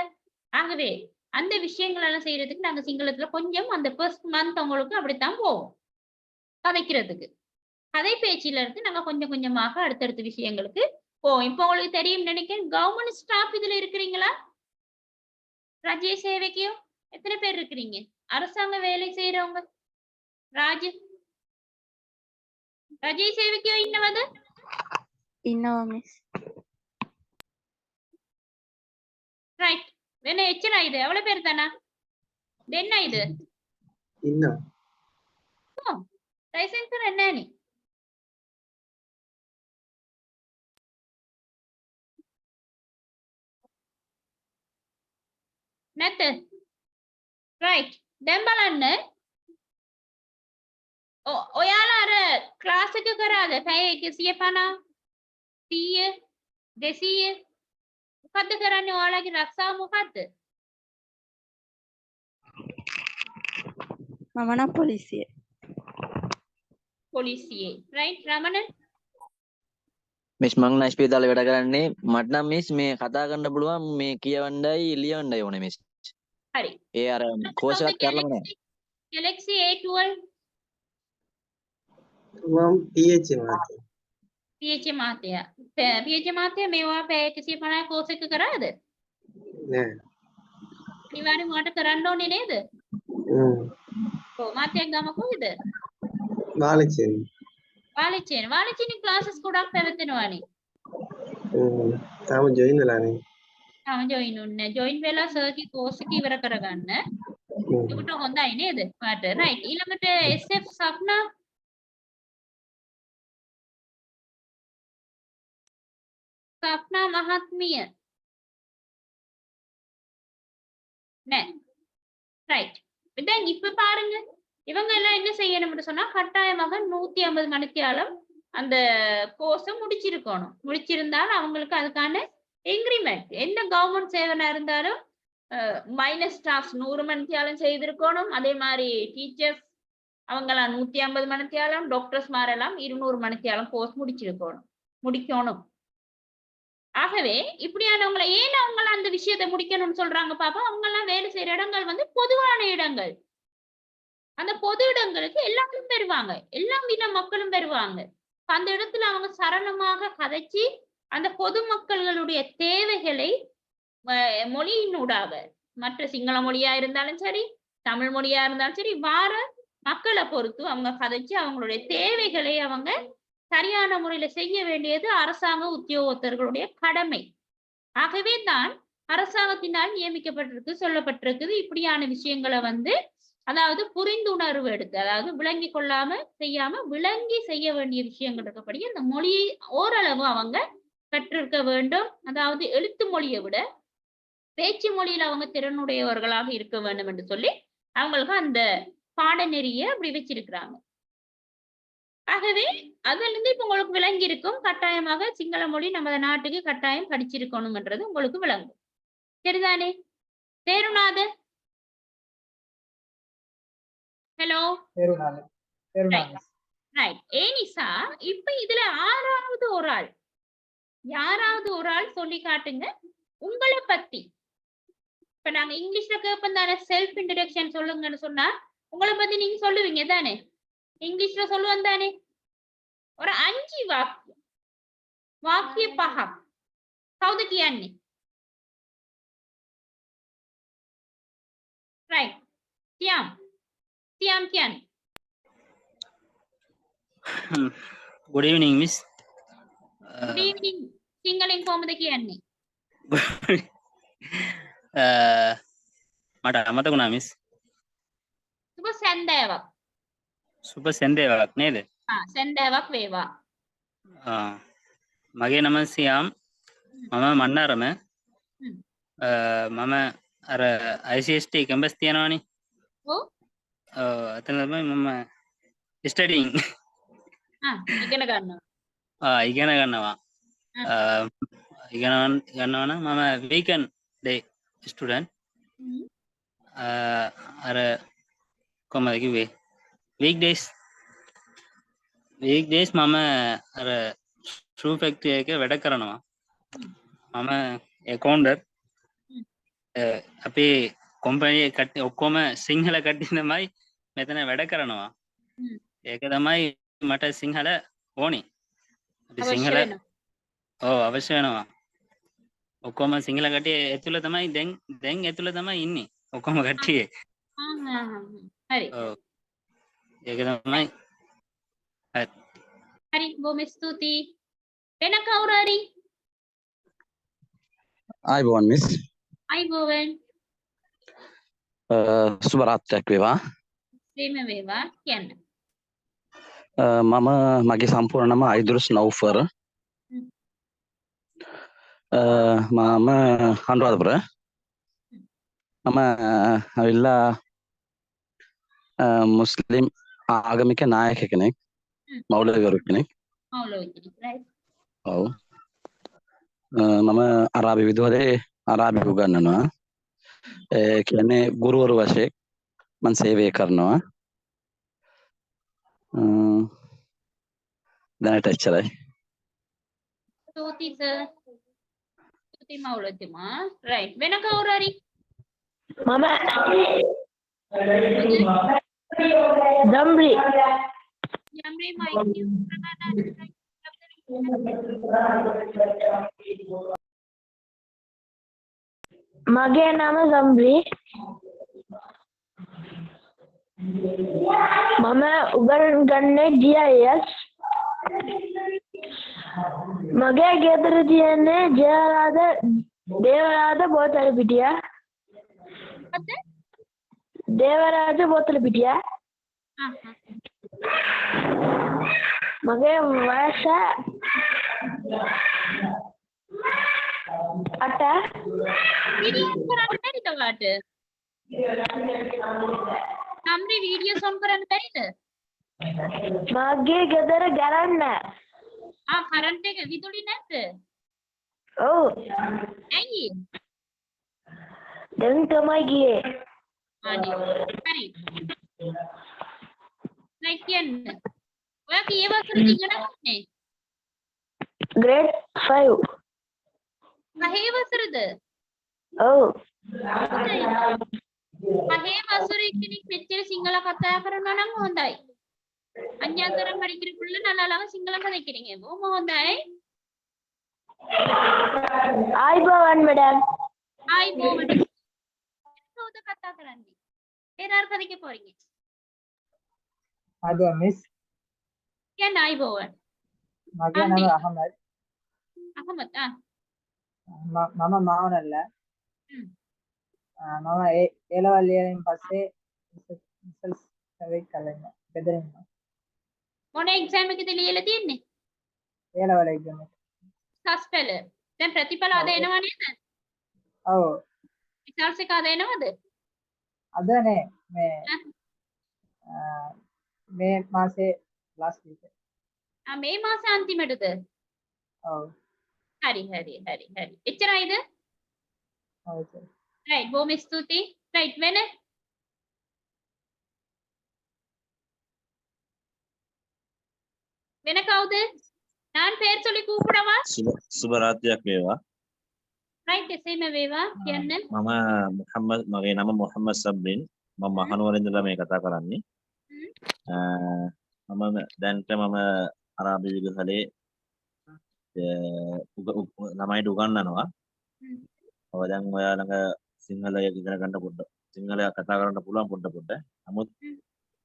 S2: ஆகவே அந்த விஷயங்கள் எல்லாம் செய்யறதுக்கு நாங்க சிங்களத்துல கொஞ்சம் அந்த ஃபர்ஸ்ட் மந்த் உங்களுக்கு அப்படித்தான் போவோம் கதைக்கிறதுக்கு. கதை பேச்சில இருந்து நாங்க கொஞ்சம் கொஞ்சமாக அடுத்தடுத்த விஷயங்களுக்கு போவோம். இப்போ உங்களுக்கு தெரியும் நினைக்கிறேன், கவர்மெண்ட் ஸ்டாஃப் இதுல இருக்கிறீங்களா? ராஜ்ய சேவைக்கும் எத்தனை பேர் இருக்கிறீங்க? அரசாங்க வேலை செய்யறவங்க. රජයේ සේවකයෝ ඉන්නවද?
S4: ඉන්නවා මිස්.
S2: ரைட். වෙන එච්චරයිද? எவ்வளவு பேர் தானா? දෙන්නයිද?
S5: ඉන්නවා.
S2: ලයිසන්ස් කරන්නේ නැහැ නේ. නැත. ரைட். දැන් බලන්න. ඔයාලා අර ක්ලාස් එක කරාද? පැය 150 100 200 මොකද්ද කරන්නේ? ඔයාලගේ රක්ෂාව මොකද්ද?
S4: මම නම් පොලිසිය.
S2: පොලිසියේ. රයිට් රමණ?
S10: මිස් මං නම් ස්පීතාලේ වැඩ කරන්නේ. මට නම් මිස් මේ කතා කරන්න පුළුවන් මේ කියවන්නයි ලියවන්නයි ඕනේ මිස්.
S2: හරි.
S10: ඒ අර කෝස් එකක් කරලම නැහැ.
S2: Galaxy A12
S5: මම PH මාතේ.
S2: PH මහත්තයා. PH මහත්තයා මේවා පැය 150 කෝස් එක කරාද?
S5: නෑ.
S2: අනිවාර්යෙන් මට කරන්න ඕනේ නේද? ඔව් මහත්තයා ගම කොහෙද?
S5: වාලචේන.
S2: වාලචේන ක්ලාසස් ගොඩක් පැවැත්වෙනවානේ.
S5: තාම ජොයින් වෙලා නේ.
S2: තාම ජොයින් උන්නේ. ජොයින් වෙලා සර්කි කෝස් එක ඉවර කරගන්න. ඒකට හොඳයි නේද? මට රයිට්. ඊළඟට SF සප්නා மகாத்மிய ரைட். இதான் இப்ப பாருங்க, இவங்க எல்லாம் என்ன செய்யணும்னு சொன்னா கட்டாயமாக 150 மணித்தியாலம் அந்த கோர்ஸை முடிச்சிருக்கணும். முடிச்சிருந்தால் அவங்களுக்கு அதுக்கான இன்கிரிமெண்ட் எந்த கவர்மெண்ட் சேவனா இருந்தாலும் மைனஸ் ஸ்டாஃப் 100 மணித்தியாலம் செய்திருக்கணும். அதே மாதிரி டீச்சர்ஸ் அவங்கெல்லாம் 150 மணித்தியாலம், டாக்டர்ஸ் மாரெல்லாம் 200 மணித்தியாலம் கோர்ஸ் முடிக்கணும். ஆகவே இப்படியானவங்களை ஏன் அவங்க அந்த விஷயத்தை முடிக்கணும்னு சொல்றாங்க பாப்பா? அவங்க எல்லாம் வேலை செய்யற இடங்கள் வந்து பொதுவான இடங்கள். அந்த பொது இடங்களுக்கு எல்லாரும் பெறுவாங்க, எல்லா வித மக்களும் பெறுவாங்க. அந்த இடத்துல அவங்க சரளமாக கதைச்சு அந்த பொதுமக்களுடைய தேவைகளை மொழியினூடாக, மற்ற சிங்கள மொழியா இருந்தாலும் சரி, தமிழ் மொழியா இருந்தாலும் சரி, வார மக்களை பொறுத்து அவங்க கதைச்சு அவங்களுடைய தேவைகளை அவங்க சரியான முறையில செய்ய வேண்டியது அரசாங்க உத்தியோகத்தர்களுடைய கடமை. ஆகவே தான் அரசாங்கத்தினால் நியமிக்கப்பட்டிருக்கு, சொல்லப்பட்டிருக்குது. இப்படியான விஷயங்களை வந்து அதாவது புரிந்துணர்வு எடுத்து, அதாவது விளங்கி கொள்ளாம செய்யாம விளங்கி செய்ய வேண்டிய விஷயங்கள் இருக்கப்படி அந்த மொழியை ஓரளவு அவங்க கற்றிருக்க வேண்டும். அதாவது எழுத்து மொழியை விட பேச்சு மொழியில அவங்க திறனுடையவர்களாக இருக்க வேண்டும் என்று சொல்லி அவங்களுக்கு அந்த பாடநெறியை அப்படி வச்சிருக்கிறாங்க. ஆகவே அதுல இருந்து இப்ப உங்களுக்கு விளங்கி இருக்கும், கட்டாயமாக சிங்கள மொழி நமது நாட்டுக்கு கட்டாயம் படிச்சிருக்கணும்ன்றது உங்களுக்கு விளங்கும். சரிதானே? தேருநாதன், ஹலோ. ரைட். ஏனிசா, இப்ப இதுல யாராவது ஒரு ஆள் சொல்லி காட்டுங்க உங்களை பத்தி. இப்ப நாங்க இங்கிலீஷ்ல கேட்போம் தானே, செல்ஃப் இன்ட்ரோடக்ஷன் சொல்லுங்கன்னு சொன்னா உங்களை பத்தி நீங்க சொல்லுவீங்க தானே, இங்கிலீஷ்ல சொல்லுவோம் தானே. ஒரு 5 வாக்கிய பகம் කවුද කියන්නේ? right. සියම් කියන්නේ.
S3: good evening miss.
S2: good evening සිංහලෙන් කොහොමද කියන්නේ?
S3: මට අමතකුණා මිස්.
S2: සුබ සැන්දෑවක්.
S3: සුබ සැන්දෑවක් නේද?
S2: සැන්දෑවක් වේවා.
S3: මගේ නම සියම්. මම මන්නාරම. මම අර ICST කැම්පස් තියනවානේ.
S2: ඔව්.
S3: අතන තමයි මම ස්ටඩියින්.
S2: ඉගෙන ගන්නවා.
S3: ඉගෙන ගන්නවා. ඉගෙන ගන්නවා නම් මම වීකන් ඩේ ස්ටුඩන්ට්. අර කොහමද කිව්වේ? weekdays මම අර ෂූ ෆැක්ටරි එකේ වැඩ කරනවා. මම accountant. අපේ කොම්පැනි කට්ටිය ඔක්කොම සිංහල කට්ටිය තමයි මෙතන වැඩ කරනවා. ඒක තමයි මට සිංහල ඕනේ. අපි සිංහල අවශ්‍ය වෙනවා. ඔක්කොම සිංහල කට්ටිය ඇතුළ තමයි දැන් ඇතුළ තමයි ඉන්නේ. ඔක්කොම කට්ටිය.
S2: හරි.
S3: ඒක තමයි.
S2: හරි, බොහොම ස්තුතියි. වෙන කවුරු හරි?
S10: ආයිබෝන් මිස්.
S2: අයිබෝවන්.
S10: සුබ රාත්‍රියක් වේවා.
S2: ප්‍රේම වේවා කියන්න.
S10: මම මගේ සම්පූර්ණ නම අයිදුරුස් නව්ෆර්. මම අනුරාධපුර. මම ඇවිල්ලා මුස්ලිම් ආගමික නායක කෙනෙක්. මෞලවිවරු කෙනෙක්. ඔව්. මම අරාබි විදුහලේ අරාබි උගන්වනවා. ඒ කියන්නේ ගුරුවරු වශයෙන් මම සේවය කරනවා. දැනට එච්චරයි.
S2: ස්තුතියි සර්. ස්තුතියි මෞලතුමා. රයිට්. වෙන කවුරු හරි?
S6: මම දම්රි
S2: යම්රි මයික්
S6: මගේ නම දම්රි. මම උගන්වන්නේ GIS. මගේ ගෙදර තියෙන්නේ දේවරාජ බෝතලපිටිය. දේවරාජ බෝතලපිටිය. මගේ වයස 8.
S2: වීඩියෝ කරන්න බැරිද ඔයාලට? නම්රි වීඩියෝස් ඔන් කරන්න බැරිද?
S6: මගේ ගෙදර ගරන්න.
S2: කරන්ට් එක විදුලි නැද්ද?
S6: ඔව්.
S2: ඇයි?
S6: දැන් තමයි ගියේ.
S2: හරි. ලයික් කියන්න. ඔයා කී වසරේද ඉගෙන ගන්නේ?
S6: grade 5.
S2: පහේ වසරේද?
S6: ඔව්.
S2: පහේ වසරේ කෙනෙක් මෙච්චර සිංහල කතා කරනවා නම් හොඳයි. අඤ්ඤාතරම් படிக்கிற புள்ள நல்ல அளவு சிங்களம் கதைக்கிறீங்க. ரொம்ப හොඳයි.
S6: ආයිබෝවන් මැඩම්.
S2: ආයිබෝවන්. කවුද කතා කරන්නේ? ඒනාර කදික போறீங்க.
S11: ආයිබෝවන් මිස්.
S2: කියන්න ආයිබෝවන්.
S11: මගේ නම අහමද්.
S2: අහමද්.
S11: මම මාවනල්ල. මම ඒ ලෙවල් ඉයරින් පස්සේ වෙයි කලින් බෙදෙන්න
S2: මොන එක්සෑම් එකද ලියලා තියෙන්නේ?
S11: ඒ ලෙවල් එක්සෑම් එක.
S2: සස්පෙල. දැන් ප්‍රතිඵල අද එනවා නේද?
S11: ඔව්
S2: රිසල්ට්ස් එක අද එනවද?
S11: අද නේ මේ මාසේ ලාස්ට් වීක්.
S2: මේ මාසේ අන්තිමටද?
S11: ඔව්
S2: හරි. එච්චරයිද?
S11: ඔව් සර්.
S2: රයිට් බොහොම ස්තුතියි. රයිට් වෙන කවුද? நான் பேர் சொல்லி கூப்பிடவா?
S8: සුබ රාත්‍රියක් වේවා.
S2: රයිට් එසේම වේවා කියන්න.
S8: මගේ නම මොහම්මද් සබ්රින්. මම මහනුවර ඉඳලා මේ කතා කරන්නේ. මම දැන්ට අරාබි විදුහලේ ළමයිට උගන්වනවා. ඔය දැන් ඔයාලඟ සිංහල ඉගෙන ගන්න පොඩ්ඩක් සිංහල කතා කරන්න පුළුවන් පොඩ්ඩ. නමුත්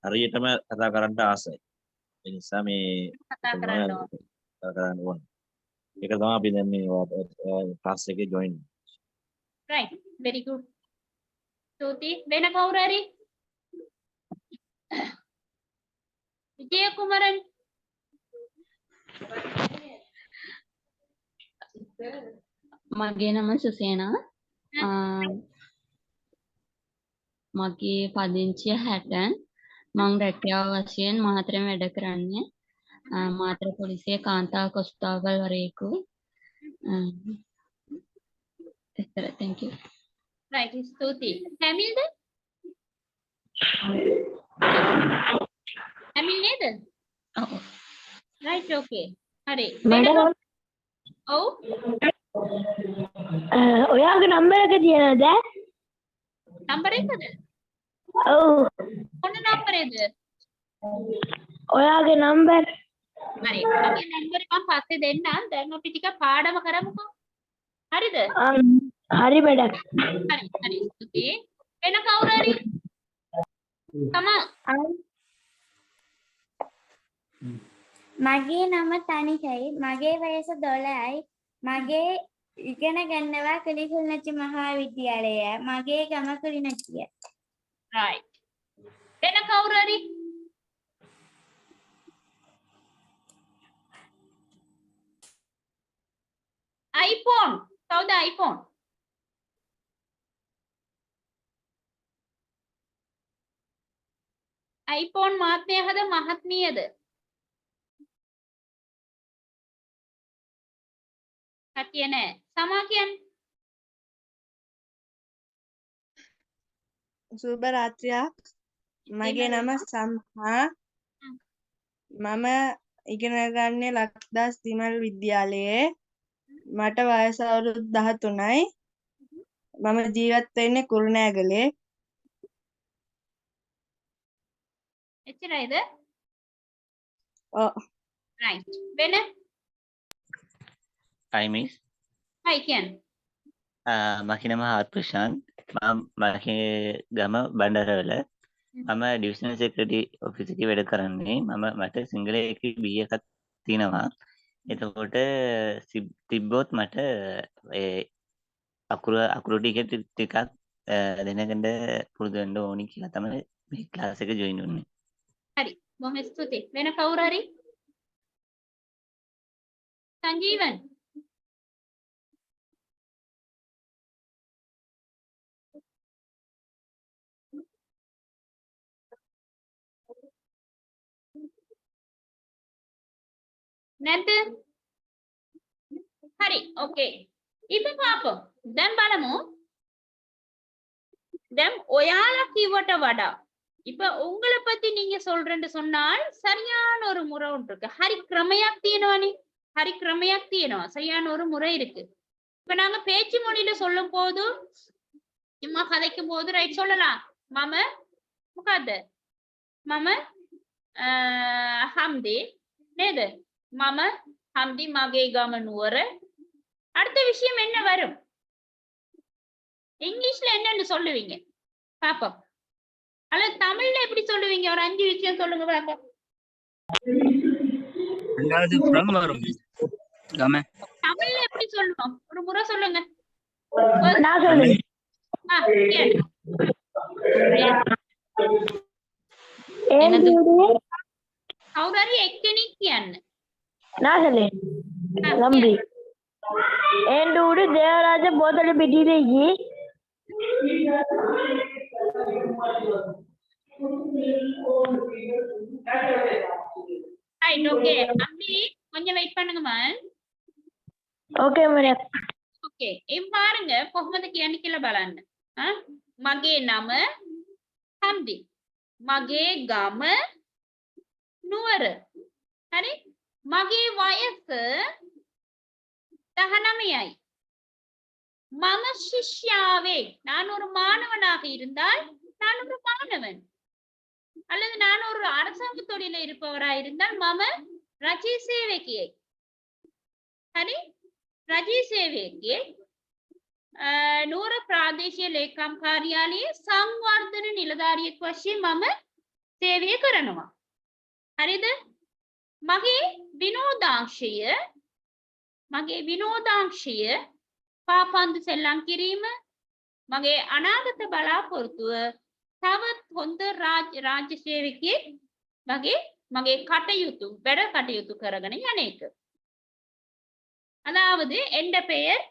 S8: හරියටම කතා කරන්න ආසයි. ඒ නිසා මේ
S2: කතා කරන්න ඕන.
S8: කරන්න ඕන. ඒක තමයි අපි දැන් මේ ක්ලාස් එකේ ජොයින්.
S2: රයිට් වෙරි ගුඩ්. ස්තුතියි. වෙන කවුරු හරි? විජය කුමරන්.
S12: මගේ නම සුසේනා. මගේ පදිංචිය හැටන්. මම රැකියාව වශයෙන් මාතරම වැඩ කරන්නේ. මාතර පොලිසියේ කාන්තා කොස්තාවල් වරයෙකු. thank you.
S2: රයිට් ස්තුතියි. හැමිල්ද? හැමිල් නේද?
S12: ඔව්.
S2: රයිට් ඕකේ. හරි.
S6: මඩ
S2: ඔව්.
S6: ඔයාගේ නම්බර එක තියෙනවද?
S2: නම්බර එකද?
S6: ඔව්.
S2: මොන නම්බරේද?
S6: ඔයාගේ නම්බර.
S2: හරි. මගේ නම්බරේ මම පස්සේ දෙන්නම්. දැන් අපි ටික පාඩම කරමුකෝ. හරිද?
S6: හරි වැඩක්.
S2: හරි. ස්තුතියි. වෙන කවුරු හරි?
S13: මගේ නම තනිකයි. මගේ වයස 12යි. මගේ ඉගෙන ගන්නවා කුලිකුල්නච්චි මහාවිද්‍යාලය. මගේ ගම කුලිනච්චිය.
S2: right. වෙන කවුරු හරි? iPhone. කවුද iPhone? iPhone මහත්මයාද මහත්මියද? කටිය නෑ. සමා කියන්නේ?
S14: සුබ රාත්‍රියක්. මගේ නම සම්හා. මම ඉගෙන ගන්නේ ලක්දාස් දිමල් විද්‍යාලයේ. මට වයස අවුරුදු 13යි. මම ජීවත් වෙන්නේ කුරුණෑගලේ.
S2: එච්චරයිද?
S14: ඔව්.
S2: right. වෙන?
S15: Hi miss.
S2: hi කියන්නේ.
S15: මගේ නම ආර්ප්‍රශාන්ත්. මගේ ගම බණ්ඩාරවල. මම ඩිවිෂනල් සෙක්‍රටරි ඔෆිස් එකේ වැඩ කරන්නේ. මට සිංහල එකේ B එකක් තියෙනවා. එතකොට තිබ්බොත් මට අකුරු ටිකක් දැනගන්න පුරුදු වෙන්න ඕනි කියලා තමයි මේ ක්ලාස් එක ජොයින් වුනේ.
S2: හරි. බොහොම ස්තුතියි. වෙන කවුරු හරි? සංජීවන්. නැද්ද? හරි. ඕකේ. ඉතින් පාපම්. දැන් බලමු. දැන් ඔයාලා කිව්වට වඩා இப்ப உங்களை பத்தி நீங்க சொல்றேன்னு சொன்னால் சரியான ஒரு முறை ஒன்று இருக்கு. ஹரி கிரமையாக் தீனவானே, ஹரி கிரமையாக் தீனவா சரியான ஒரு முறை இருக்கு. இப்ப நாங்க பேச்சு மொழியில சொல்லும் போது இம்மா கதைக்கும் போது ரைட் சொல்லலாம். மம முகாத மம ஹம்தி நேது மம ஹம்தி மகே கமனுவர. அடுத்த விஷயம் என்ன வரும்? இங்கிலீஷ்ல என்னன்னு சொல்லுவீங்க பாப்போம். அல்லது தமிழ்ல எப்படி சொல்லுவீங்க? ஒரு 5 விஷயம் சொல்லுங்க பாப்போம்.
S3: ரெண்டாவது ஃப்ரம் வரும். கம
S2: தமிழ்ல எப்படி சொல்லுவோம்? ஒரு முறை சொல்லுங்க.
S6: நான் சொல்றேன்.
S2: කවුරුහරි එක්කෙනෙක් කියන්න.
S6: நாகலே நம்பி என் ஊரு தேவராஜ போதல பிடிலேயே
S2: ரைட் ஓகே அம்பி கொஞ்சம் வெயிட் பண்ணுங்கம்மா.
S6: Okay madam.
S2: ஓகே එම් பாருங்க කොහොමද කියන්නේ කියලා බලන්න. මගේ නම හම්දි. මගේ ගම නුවර. හරි? මගේ වයස 19යි. මම ශිෂ්‍යාවේ. நான் ஒரு மாணவனாக இருந்தால் நான் ஒரு மாணவன். அல்லது நான் ஒரு அரசாங்க தொழில இருப்பவராக இருந்தால் මම රජී සේවකයෙක්. හරි? රජී සේවකයෙක් නුවර ප්‍රාදේශීය ලේකම් කාර්යාලයේ සංවර්ධන නිලධාරියෙක් වශයෙන් මම සේවය කරනවා. හරිද? මගේ විනෝදාංශය පාපන්දු සෙල්ලම් කිරීම මගේ අනාගත බලාපොරොත්තුව තවත් හොඳ රාජ්‍ය සේවකයෙක් මගේ කටයුතු වැඩ කටයුතු කරගෙන යන එක. அதாவது என்ற பெயர்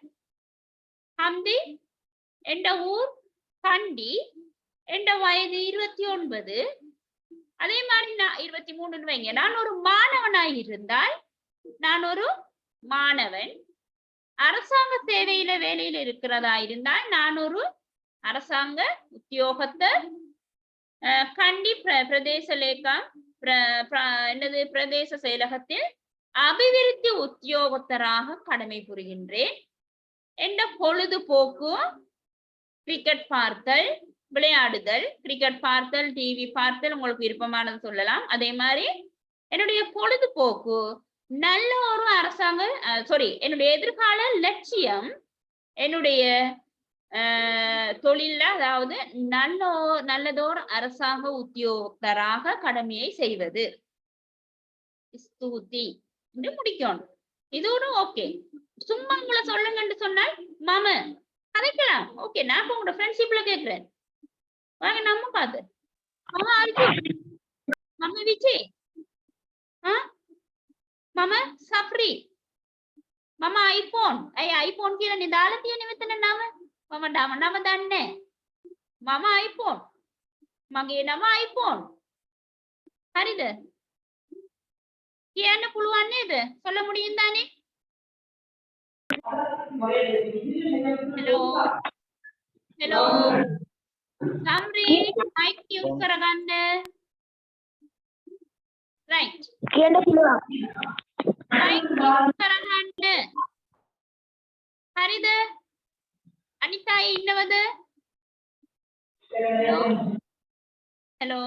S2: ஹம்தி, என்ற ஊர் கண்டி, என்ற வயது 29. அதே மாதிரி நான் 23 வைங்க. நான் ஒரு மாணவனாய் இருந்தால் நான் ஒரு மாணவன். அரசாங்க சேவையில வேலையில இருக்கிறதா இருந்தால் நான் ஒரு அரசாங்க உத்தியோகத்தர். கண்டி பிரதேச லேக்கம் என்னது பிரதேச செயலகத்தில் அபிவிருத்தி உத்தியோகத்தராக கடமை புரிகின்றேன். என்ற பொழுதுபோக்கு கிரிக்கெட் பார்த்தல், விளையாடுதல், கிரிக்கெட் பார்த்தல், டிவி பார்த்தல், உங்களுக்கு விருப்பமானது சொல்லலாம். அதே மாதிரி என்னுடைய பொழுதுபோக்கு நல்ல ஒரு அரசாங்க என்னுடைய எதிர்கால லட்சியம் என்னுடைய தொழில அதாவது நல்லதோர் அரசாங்க உத்தியோகத்தராக கடமையை செய்வது. ஸ்தூதி என்று முடிக்கணும். இதோட ஓகே. சும்மா உங்களை சொல்லுங்கன்னு சொன்னால் மாம கதைக்கலாம். ஓகே நான் இப்ப உங்களோட ஃப்ரெண்ட்ஷிப்ல கேட்கிறேன். வாங்க நம்ம பார்த்து மாமா அர்ஜுன், மாமா விஜய், மாமா சஃப்ரி, மாமா ஐபோன். ஐபோன் කියලා නේ දාලා තියෙන්නේ මෙතන නම. මම නම දන්නේ. මම ஐபோன். මගේ නම ஐபோன். හරිද? කියන්න පුළුවන් නේද? சொல்ல முடியும் தானே? हेलो सामरी माइक यूज කරගන්න. राइट
S6: කියන්න පුළුවන්.
S2: माइक यूज කරගන්න. හරිද? අනිත් අය ඉන්නවද? हेलो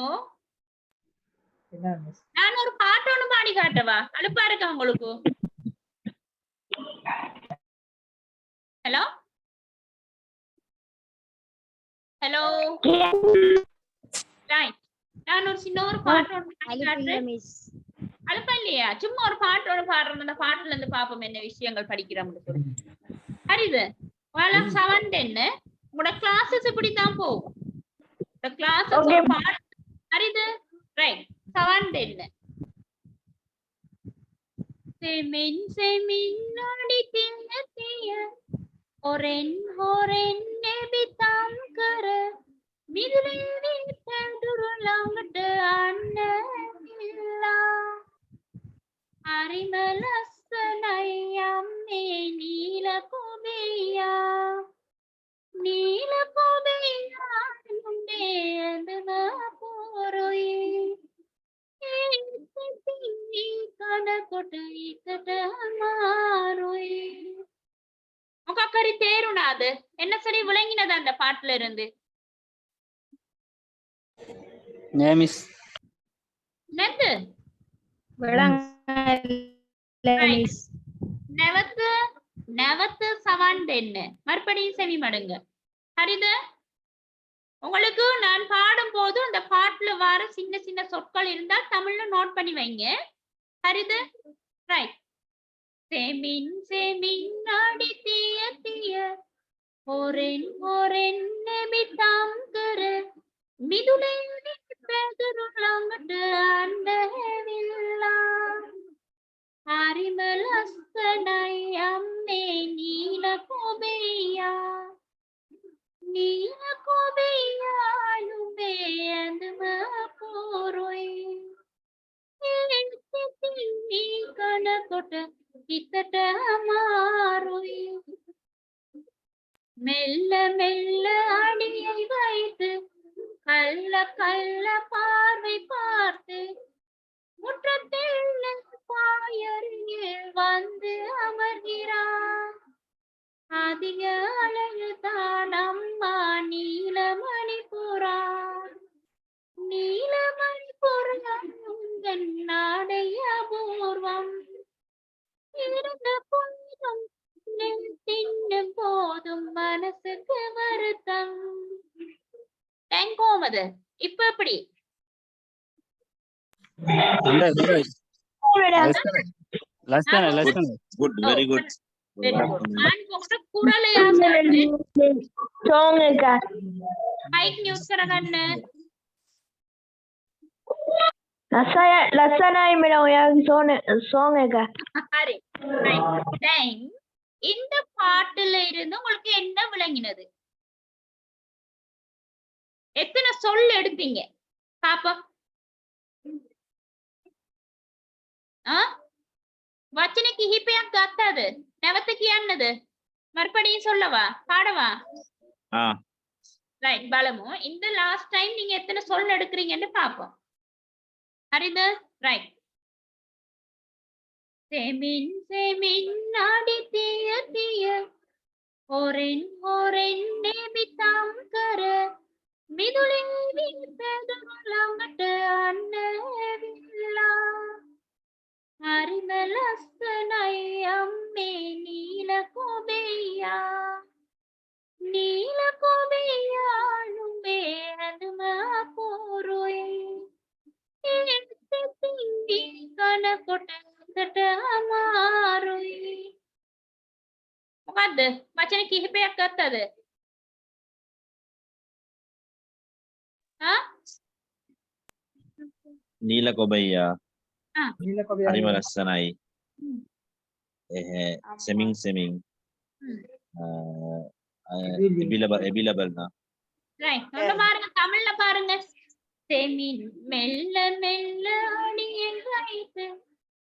S2: நான் ஒரு பாட்டு ஒண்ணு பாடி காட்டவா? அலுப்பா இருக்கா உங்களுக்கு? Hello hello right. நான் ஒரு சின்ன ஒரு பாட்டு ஒண்ணு பாடி காட்டுறேன். அலுப்பா இல்லையா? சும்மா ஒரு பாட்டு ஒண்ணு பாடுறோம். அந்த பாட்டுல இருந்து பாப்போம் என்ன விஷயங்கள் படிக்கிறோம்னு சொல்லி. ஹரிது வளம் 7 10 உங்களோட கிளாஸஸ் இப்படித்தான் போகும். இந்த கிளாஸஸ் ஒரு பாட்டு. ஹரிது right 7 10 Semin nadi tiya oren nebitam kara midre tenduru langat anna illa arimalassanayam neela kobeya nunde adana poroye உங்கக்கறி தேருனாது என்ன சரி விளங்கினது அந்த பாட்டுல இருந்து?
S3: நேமிஸ்
S2: நெத்து நெவத்து சவான் தென்னு மறுபடியும் செவி மடுங்க. ஹரிது உங்களுக்கு நான் பாடும் போது அந்த பாட்டுல வர சின்ன சின்ன சொற்கள் இருந்தால் தமிழ்ல நோட் பண்ணி வைங்க. ஹரிது ரைட். செமின் நாடி திய ஓரென் நெபிதாம் கர மிதுலே பெது පැදුරුළඟට අන්දවිල්ලා හරිම ලස්සනයි අම්මේ නීල කොබෙයා නීල කොබෙයා නුඹේ ඇඳම පොරොයි ඒ කනකොට හිතට අමාරුයි மெல்ல மெல்ல அடியை வைத்து கள்ள கள்ள பார்வை பார்த்து முற்றத்தில் பாயருகில் வந்து அமர்கிறார் அதிக அழகுதான் அம்மா நீலமணிபுரா நீலமணிபுரம் உங்கள் நாடை அபூர்வம் இருந்த பொழுதும் தின்னும் போதும் மனசுக்கு வருத்தம் தேங்கோமது இப்ப எப்படி
S8: Good, very good.
S2: குரலையா
S6: song එක
S2: மைக் மியூட் කරගන්න
S6: ලස්සනයි මෙන්න ඔයාගේ song එක
S2: හරි දැන් இந்த பாட்டுல இருந்து உங்களுக்கு என்ன விளங்கினது எத்தனை சொல் எடுத்தீங்க பாப்போம் වචන කිහිපයක් ගත්තද නැවත කියන්නද මறுபடியும் சொல்லவா பாடவா ரைட் බලමු இந்த லாஸ்ட் டைம் நீங்க எத்தனை சொல் எடுக்கிறீங்கன்னு பாப்போம் ஹரிது ரைட் செமின் செமின் நாடி திய திய ஓரென் ஓரென் நேமித்தாம் கர மிதுளே விண்பெதுளங்கட்ட அன்னவில்லா ஹரித லஸ்தனை அம்மே நீல கோபையா னும்பே அதும போரோய் කනකොට අමාරුයි මොකද්ද වචන කිහිපයක් ගත්තද
S8: නීල කොබෙයා
S11: නීල කොබෙයා
S8: හරිම ලස්සනයි සෙමින් සෙමින් எபிலபல்னா
S2: ரைட் சொல்ல பாருங்க தமிழ்ல பாருங்க செமின் மெல்ல மெல்ல அடியை வைத்து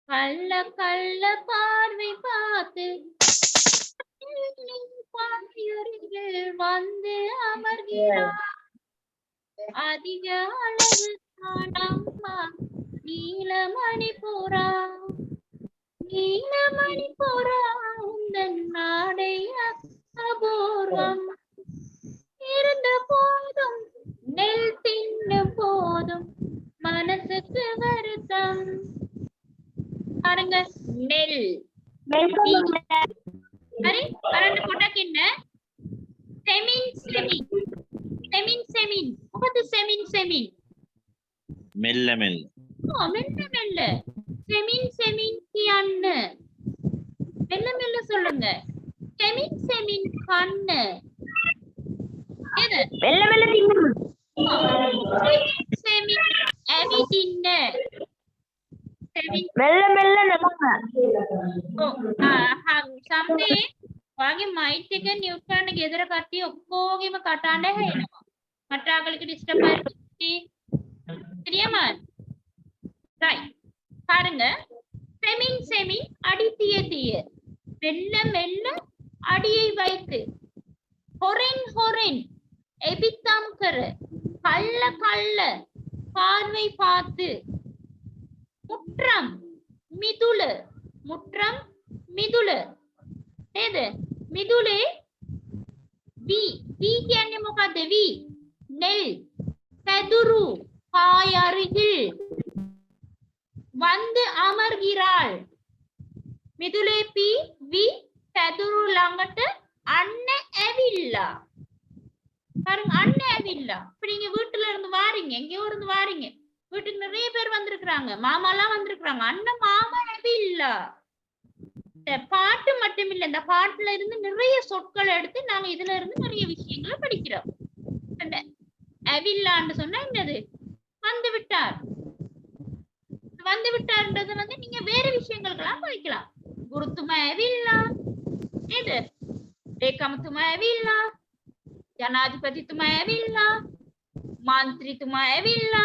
S2: கள்ள கள்ள பார்வை பார்த்து பாயருகில் வந்து அமர்கிறார் அதிக அழகு அம்மா நீலமணிபுரா நீலமணிபுரா உந்தன் நாடை அபூர்வம் இருந்த போதும் நெல் தின்னும் போதும் மனசுக்கு வருத்தம் பாருங்க நெல் अरे करंट कोटक என்ன செமின் செமின் செமின் செமின் මොකද செமின் செமின்
S8: මෙල්ල මෙල්ල
S2: මෙල්ල මෙල්ල செமின் செமின் කියන්න මෙල්ල මෙල්ල சொல்லுங்க செமின் செமின் கண்ணு ஏது
S6: මෙල්ල මෙල්ල තින්න
S2: செமின் ඇවිදින්න
S6: මෙල්ල මෙල්ල නමක
S2: සම්මේ වාගේ මයික් එක නියුට් කරන්න ගෙදර කට්ටිය ඔක්කොගෙම කටහඬ ඇහෙනවා මට ආකලික ඩිස්ටර්බ් ආயிடுச்சு தெரியுமா ரைட் பாருங்க செமின் செமின் அடி தீய தீய மெல்ல மெல்ல அடியை வைத்து ஹொரென் ஹொரென் எபித்தாம் கர கள்ள கள்ள பார்வை பார்த்து முற்றம் மிதுள முற்றம் මිදුල නේද මිදුලේ වී කියන්නේ මොකද්ද වී නෙල් පැදුරු பாய் அருகில் வந்து அமர்கிறாள் මිදුලේ පී වී පැදුරු ළඟට අන්න ඇවිල්ලා பாருங்க அண்ண ඇවිල්ලා இப்ப நீங்க வீட்டுல இருந்து வாரீங்க எங்கேயோ இருந்து வாரீங்க வீட்டுக்கு நிறைய பேர் வந்திருக்காங்க மாமா எல்லாம் வந்திருக்காங்க அண்ணன் மாமா ඇවිල්ලා பாட்டு மட்டும் இல்ல இந்த பாட்டுல இருந்து நிறைய சொற்களை எடுத்து நாங்க இதுல இருந்து நிறைய விஷயங்களை படிக்கிறோம் அவில்லான்னு சொன்னா என்னது வந்து விட்டார். வந்து விட்டார்ன்றது வந்து நீங்க வேற விஷயங்களுக்கெல்லாம் வைக்கலாம். குருத்துமா ඇවිල්ලා නේද? ඒකමතුමා ඇවිල්ලා, ජනාධිපතිතුමා ඇවිල්ලා, මන්ත්‍රීතුමා ඇවිල්ලා,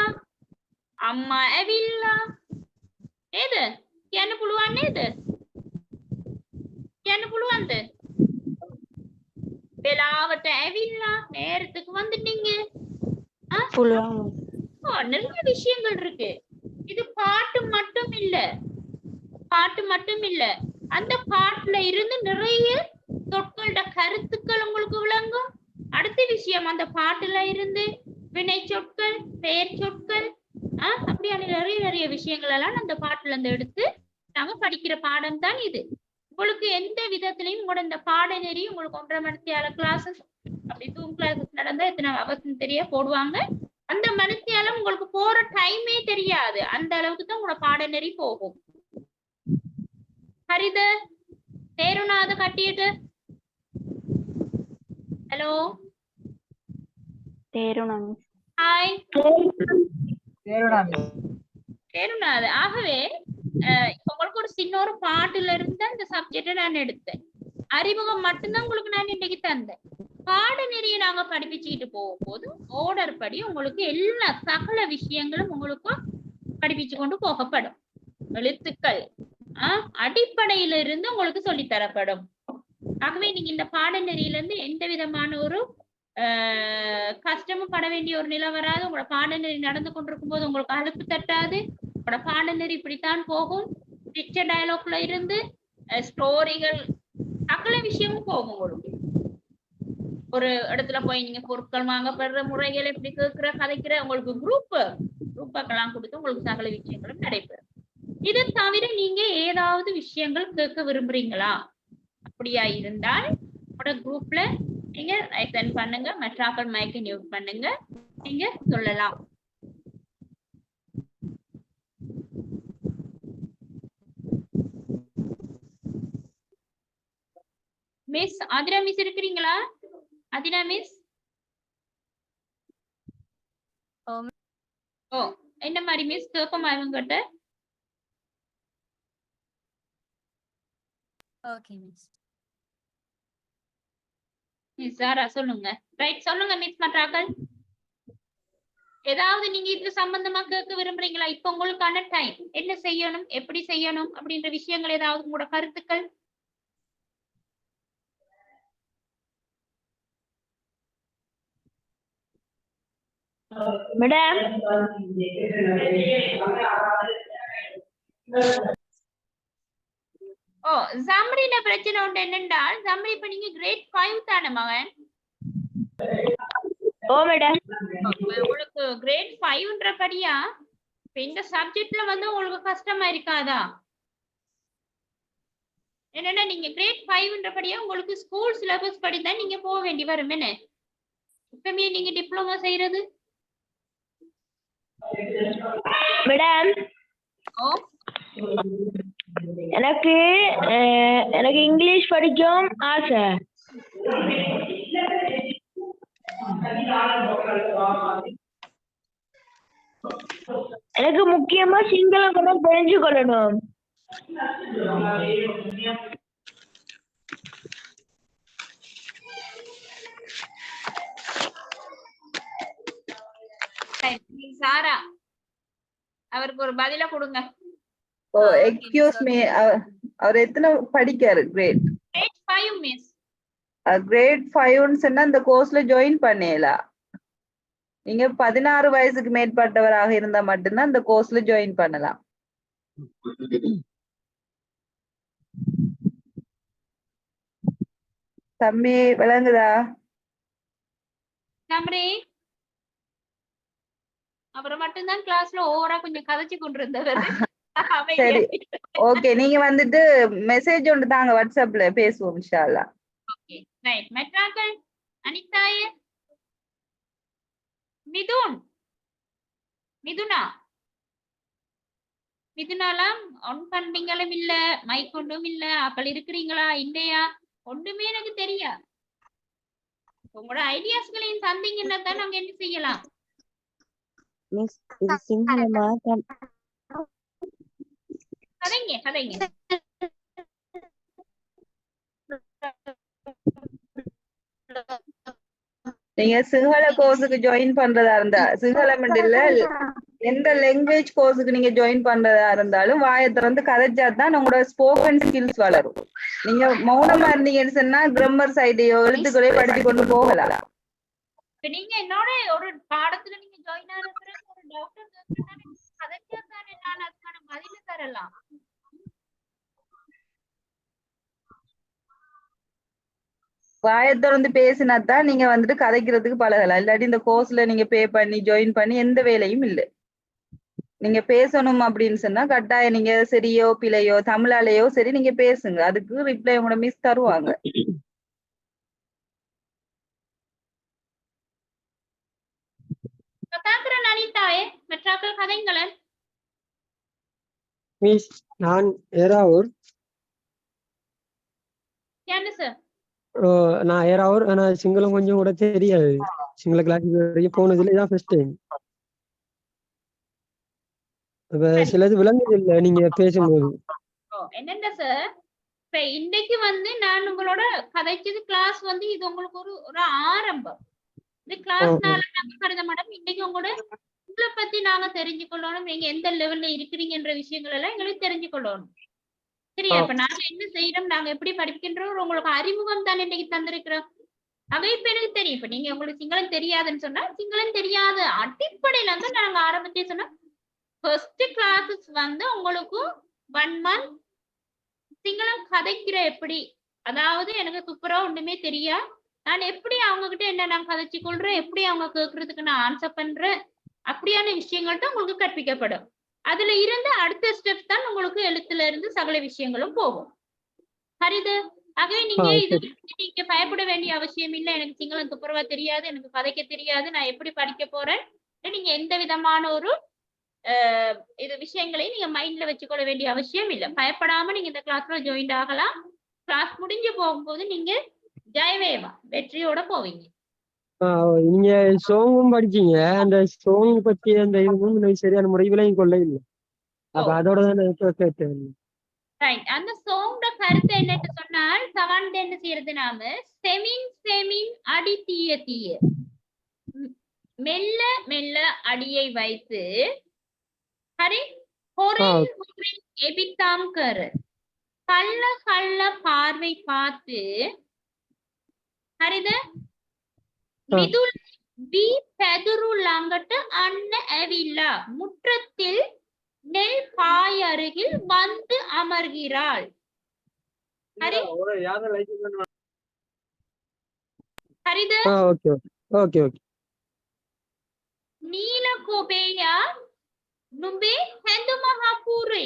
S2: අම්මා ඇවිල්ලා නේද? කියන්න පුළුවන් නේද? කියන්න පුළුවන්ද? වෙලාවට ඇවිල්ලා நேரத்துக்கு வந்துட்டீங்க.
S4: පුළුවන්.
S2: நிறைய விஷயங்கள் இருக்கு. இது பாட்டு மட்டும் இல்ல, பாட்டு மட்டும் இல்ல. அந்த பாட்டுல இருந்து நிறைய சொற்களோட கருத்துக்கள் உங்களுக்கு விளங்கும். அடுத்த விஷயம் அந்த பாட்டுல இருந்து வினை சொற்கள், பெயர் சொற்கள், அப்படியான நிறைய நிறைய விஷயங்கள் எல்லாம் அந்த பாட்டுல இருந்து எடுத்து நாங்க படிக்கிற பாடம் தான் இது. உங்களுக்கு எந்த விதத்திலையும் உங்களோட இந்த பாடநெறி உங்களுக்கு 1.5 மணித்தியால கிளாஸஸ் அப்படி ஜூம் கிளாஸஸ் நடந்தா எத்தனை அவசியம் தெரிய போடுவாங்க. அந்த மணித்தியாலம் உங்களுக்கு போற டைமே தெரியாது. அந்த அளவுக்கு தான் உங்களோட பாடநெறி போகும். ஹரித தேருநாத கட்டிட்டு ஹலோ
S4: තේරුණා මිස්.
S2: ஹாய்
S11: தேருணா மிஸ்.
S2: தேருநாத. ஆகவே உங்களுக்கு ஒரு சின்ன ஒரு பாட்டுல இருந்து இந்த சப்ஜெக்டை நான் எடுத்தேன். அறிமுகம் மட்டும்தான் உங்களுக்கு நான் இன்னைக்கு தந்தேன். பாடநெறியை நாங்க படிப்பிச்சுட்டு போகும்போது ஓர்டர் படி உங்களுக்கு எல்லா சகல விஷயங்களும் உங்களுக்கு படிப்பிச்சு கொண்டு போகப்படும். எழுத்துக்கள் அடிப்படையில இருந்து உங்களுக்கு சொல்லித்தரப்படும். ஆகவே நீங்க இந்த பாடநெறியில இருந்து எந்த விதமான ஒரு கஷ்டமும் பட வேண்டிய ஒரு நிலை வராது. உங்களோட பாடநெறி நடந்து கொண்டிருக்கும் போது உங்களுக்கு அலுப்பு தட்டாது. உங்களோட பாடநெறி இப்படித்தான் போகும். பிக்சர் டயலாக்ல இருந்து ஸ்டோரிகள் சகல விஷயமும் போகும். உங்களுக்கு ஒரு இடத்துல போய் நீங்க பொருட்கள் வாங்கப்படுற முறைகள் எப்படி கேட்கிற கதைக்கிற உங்களுக்கு குரூப்பெல்லாம் கொடுத்து உங்களுக்கு சகல விஷயங்களும் நடைபெறும். இதை தவிர நீங்க ஏதாவது விஷயங்கள் கேட்க விரும்புறீங்களா? அப்படியா இருந்தால் உங்களோட குரூப்ல நீங்க சென்ட் பண்ணுங்க. மற்றாக்கள் மைக்கை நியூஸ் பண்ணுங்க, நீங்க சொல்லலாம். மிஸ் அதிரா மிஸ் இருக்கிறீங்களா? அதிரா மிஸ். ஓ என்ன மாதிரி மிஸ் கேட்போமா இவங்கிட்ட?
S1: Okay miss.
S2: மிஸ் சாரா சொல்லுங்க. ரைட் சொல்லுங்க மிஸ். மற்றாக்கள் ஏதாவது நீங்க இது சம்பந்தமா கேட்க விரும்புறீங்களா? இப்ப உங்களுக்கான டைம். என்ன செய்யணும், எப்படி செய்யணும் அப்படின்ற விஷயங்கள் ஏதாவது உங்களோட கருத்துக்கள்?
S6: மேடம்
S2: ஓ ஜம்ரின பிரச்சனை உண்டு. என்னென்றால் ஜம்ரி இப்ப நீங்க கிரேட் 5 தானே மகன்?
S6: ஓ மேடம்.
S2: உங்களுக்கு கிரேட் 5ன்றபடியா இப்ப இந்த சப்ஜெக்ட்ல வந்து உங்களுக்கு கஷ்டமா இருக்காதா? என்னன்னா நீங்க கிரேட் 5ன்றபடியா உங்களுக்கு ஸ்கூல் சிலபஸ் படி தான் நீங்க போக வேண்டி வரும். என்ன இப்பமே நீங்க டிப்ளமோ செய்யறது?
S6: மேடம்
S2: ஓ
S6: எனக்கு இங்கிலீஷ் படிக்கும் ஆசை. எனக்கு முக்கியமா சிங்களம் கொஞ்சம் தெரிஞ்சுக்கொள்ளணும்.
S2: சாரா அவருக்கு ஒரு பதில கொடுங்க.
S16: ஓ எக்ஸ்கியூஸ் மீ, அவர் எத்தனை படிக்காரு? Grade
S2: 5 miss.
S16: கிரேட் 5ன்னு சொன்னா இந்த கோர்ஸ்ல ஜாயின் பண்ணலாம். நீங்க 16 வயசுக்கு மேற்பட்டவராக இருந்தா மட்டும்தான் இந்த கோர்ஸ்ல ஜாயின் பண்ணலாம். தம்பி விளங்குதா?
S2: தம்பி அப்புறம் மட்டும்தான் கிளாஸ்ல ஓவரா கொஞ்சம் கதைச்சு கொண்டிருந்தவர்.
S16: சரி ஓகே, நீங்க வந்துட்டு மெசேஜ் ஒன்று தாங்க, வாட்ஸ்அப்ல பேசுவோம் இன்ஷா அல்லாஹ்.
S2: Okay right. மெட்ராக்கள் அனிதாயே மிதுனாலாம் ஒன் பண்றீங்களும் இல்ல, மைக் ஒன்றும் இல்ல, ஆக்கள் இருக்கிறீங்களா இல்லையா ஒன்றுமே எனக்கு தெரியாது. உங்களோட ஐடியாஸ்களையும் தந்தீங்கன்னா தான் நாங்க என்ன செய்யலாம்.
S14: மிஸ் இது சிங்களமா
S2: கதைங்க
S16: நீங்க சிங்கள கோர்ஸுக்கு ஜாயின் பண்றதா இருந்தா சிங்களம் இல்ல எந்த லாங்குவேஜ் கோர்ஸுக்கு நீங்க ஜாயின் பண்றதா இருந்தாலும் வாயை திறந்து கதைச்சா தான் உங்களோட ஸ்போக்கன் ஸ்கில்ஸ் வளரும். நீங்க மௌனமா இருந்தீங்கன்னு சொன்னா கிராமர் சைடையோ எழுத்துக்களையோ படிச்சு கொண்டு போகலாம்.
S2: இப்ப நீங்க என்னோட ஒரு பாடத்துல நீங்க ஜாயின் ஆன பிறகு ஒரு டாக்டர் கதைச்சா தானே நான் அதுக்கான பதில தரலாம்.
S16: வாயை திறந்து பேசினாதான் நீங்க வந்துட்டு கதைக்கிறதுக்கு பழகலாம். இல்லாட்டி இந்த கோர்ஸ்ல நீங்க பே பண்ணி ஜாயின் பண்ணி எந்த வேலையும் இல்லை. நீங்க பேசணும் அப்படின்னு சொன்னா கட்டாயம் நீங்க சரியோ பிழையோ தமிழாலேயோ சரி நீங்க பேசுங்க. அதுக்கு ரிப்ளை உங்களோட மிஸ் தருவாங்க.
S2: அனிதாவே மெட்ராக்கள் கதைங்களன்.
S17: மிஸ் நான் ஏராவூர்.
S2: என்ன சார்?
S17: நான் ஏராவூர். ஆனா சிங்களம் கொஞ்சம் கூட தெரியாது. சிங்கள கிளாஸ் வரைக்கும் போனதுல இதான் ஃபர்ஸ்ட் டைம். சிலது விளங்குது இல்ல நீங்க பேசும்போது.
S2: என்னென்ன சார் இப்ப இன்னைக்கு நான் உங்களோட கதைச்சது கிளாஸ் இது உங்களுக்கு ஒரு ஆரம்பம். இது கிளாஸ்னால நாங்க கருத மாட்டோம். இன்னைக்கு உங்களோட உங்களை பத்தி நாங்க தெரிஞ்சுக்கொள்ளணும். நீங்க எந்த லெவல்ல இருக்கிறீங்கன்ற விஷயங்கள் எல்லாம் எங்களுக்கு தெரிஞ்சுக்கொள்ளணும். சரியா? இப்ப நாங்க என்ன செய்யறோம், நாங்க எப்படி படிக்கின்றோம் உங்களுக்கு அறிமுகம் தான் இன்னைக்கு தந்திருக்கிறோம். ஆக இப்ப எனக்கு தெரியும். இப்ப நீங்க உங்களுக்கு சிங்களம் தெரியாதுன்னு சொன்னா சிங்களம் தெரியாத அடிப்படையில நாங்க ஆரம்பத்தே சொன்னா ஃபர்ஸ்ட் கிளாஸஸ் உங்களுக்கு 1 month சிங்களம் கதைக்கிற எப்படி, அதாவது எனக்கு சூப்பரா ஒண்ணுமே தெரியா நான் எப்படி அவங்க கிட்ட என்ன நான் கதைச்சு கொள்றேன், எப்படி அவங்க கேட்கறதுக்கு நான் ஆன்சர் பண்றேன், அப்படியான விஷயங்கள் தான் உங்களுக்கு கற்பிக்கப்படும். அதுல இருந்து அடுத்த ஸ்டெப் தான் உங்களுக்கு எழுத்துல இருந்து சகல விஷயங்களும் போகும். ஹரிது, ஆகவே நீங்க இது நீங்க பயப்பட வேண்டிய அவசியம் இல்லை. எனக்கு சிங்களம் துப்புரவா தெரியாது, எனக்கு கதைக்க தெரியாது, நான் எப்படி படிக்க போறேன், நீங்க எந்த விதமான ஒரு இது விஷயங்களையும் நீங்க மைண்ட்ல வச்சுக்கொள்ள வேண்டிய அவசியம் இல்லை. பயப்படாம நீங்க இந்த கிளாஸ்ல ஜாயின் ஆகலாம். கிளாஸ் முடிஞ்சு போகும்போது நீங்க ஜெயவேவா வெற்றியோட போவீங்க.
S17: நீங்க சோங்கும் படிச்சீங்க. அந்த சோங் பத்தி அந்த இதுவும் சரியான முறையிலையும் கொள்ள இல்லை. அப்ப அதோட தான் கேட்டேன்.
S2: அந்த சோங்கோட கருத்து என்னன்னு சொன்னால் சவான் என்ன செய்யறது, நாம செமின் அடி தீய தீய மெல்ல மெல்ல அடியை வைத்து ஹரி எபித்தாம் கரு கள்ள கள்ள பார்வை பார்த்து ஹரித மிதுல் வி பெதுரு லாங்கட்டு அன்ன அவில்லா முற்றத்தில் நெல் பாய் அருகில் வந்து அமர்கிறாள். நீல கோபேயா நும்பே ஹெந்து மகாபூரை,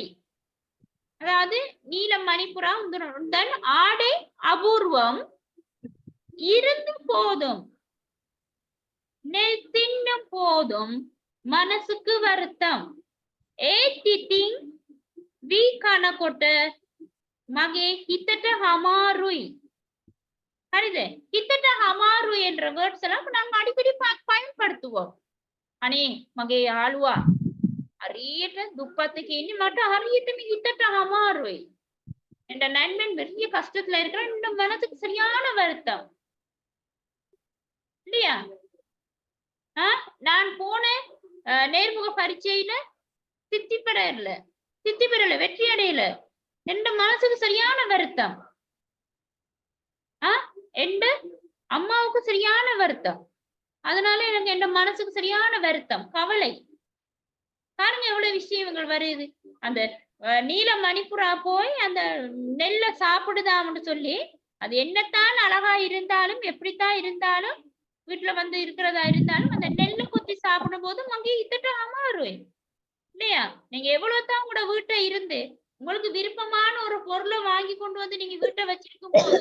S2: அதாவது நீல மணிப்புரா உந்தன் ஆடை அபூர்வம் இருந்து போதும் நெல் தின்னும் போதும் மனசுக்கு வருத்தம் ஏத்திட்டிங் வி கணக்கொட்ட மகே ஹித்தட்ட ஹமாருய். ஹரிதே, ஹித்தட்ட ஹமாருய் என்ற வேர்ட்ஸ் எல்லாம் நாங்க அடிக்கடி பயன்படுத்துவோம். அனே மகே ஆளுவா ஹரியட்ட துப்பத்துக்கு இனி மட்டும் ஹரியட்ட ஹித்தட்ட ஹமாருய் என்ற நண்பன் பெரிய கஷ்டத்துல இருக்கிற இந்த மனசுக்கு சரியான வருத்தம் இல்லையா? நான் போன நேர்முக பரீட்சையில சித்தி பெறல வெற்றி அடையல. என் மனசுக்கு சரியான வருத்தம், என் அம்மாவுக்கு சரியான வருத்தம். அதனால எனக்கு என் மனசுக்கு சரியான வருத்தம் கவலை. பாருங்க எவ்வளவு விஷயங்கள் வருது. அந்த நீல மணிப்புறா போய் அந்த நெல்லை சாப்பிடுதாம்னு சொல்லி அது என்னத்தான் அழகா இருந்தாலும் எப்படித்தான் இருந்தாலும் வீட்டுல இருக்கிறதா இருந்தாலும் அந்த நெல்லை கொத்தி சாப்பிடும் போது அங்கே இத்தட்ட அமாறுவேன் இல்லையா? நீங்க எவ்வளவுதான் உங்களோட வீட்டை இருந்து உங்களுக்கு விருப்பமான ஒரு பொருளை வாங்கி கொண்டு நீங்க வீட்டை வச்சிருக்கும் போது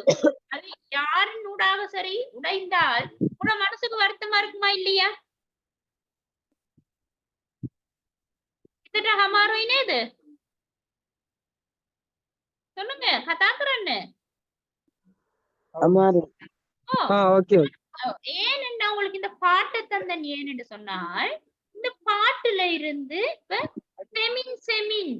S2: அது யாரின் ஊடாக சரி உடைந்தால் உங்களோட மனசுக்கு வருத்தமா இருக்குமா இல்லையா? இத்தட்ட ஹமாரோயினே இது சொல்லுங்க கதாக்குறன்னு. ஏன் உங்களுக்கு இந்த பாட்டை தந்தன் ஏன்னு சொன்னால் இந்த பாட்டு பாட்டுல இருந்து இப்ப செமின் செமின்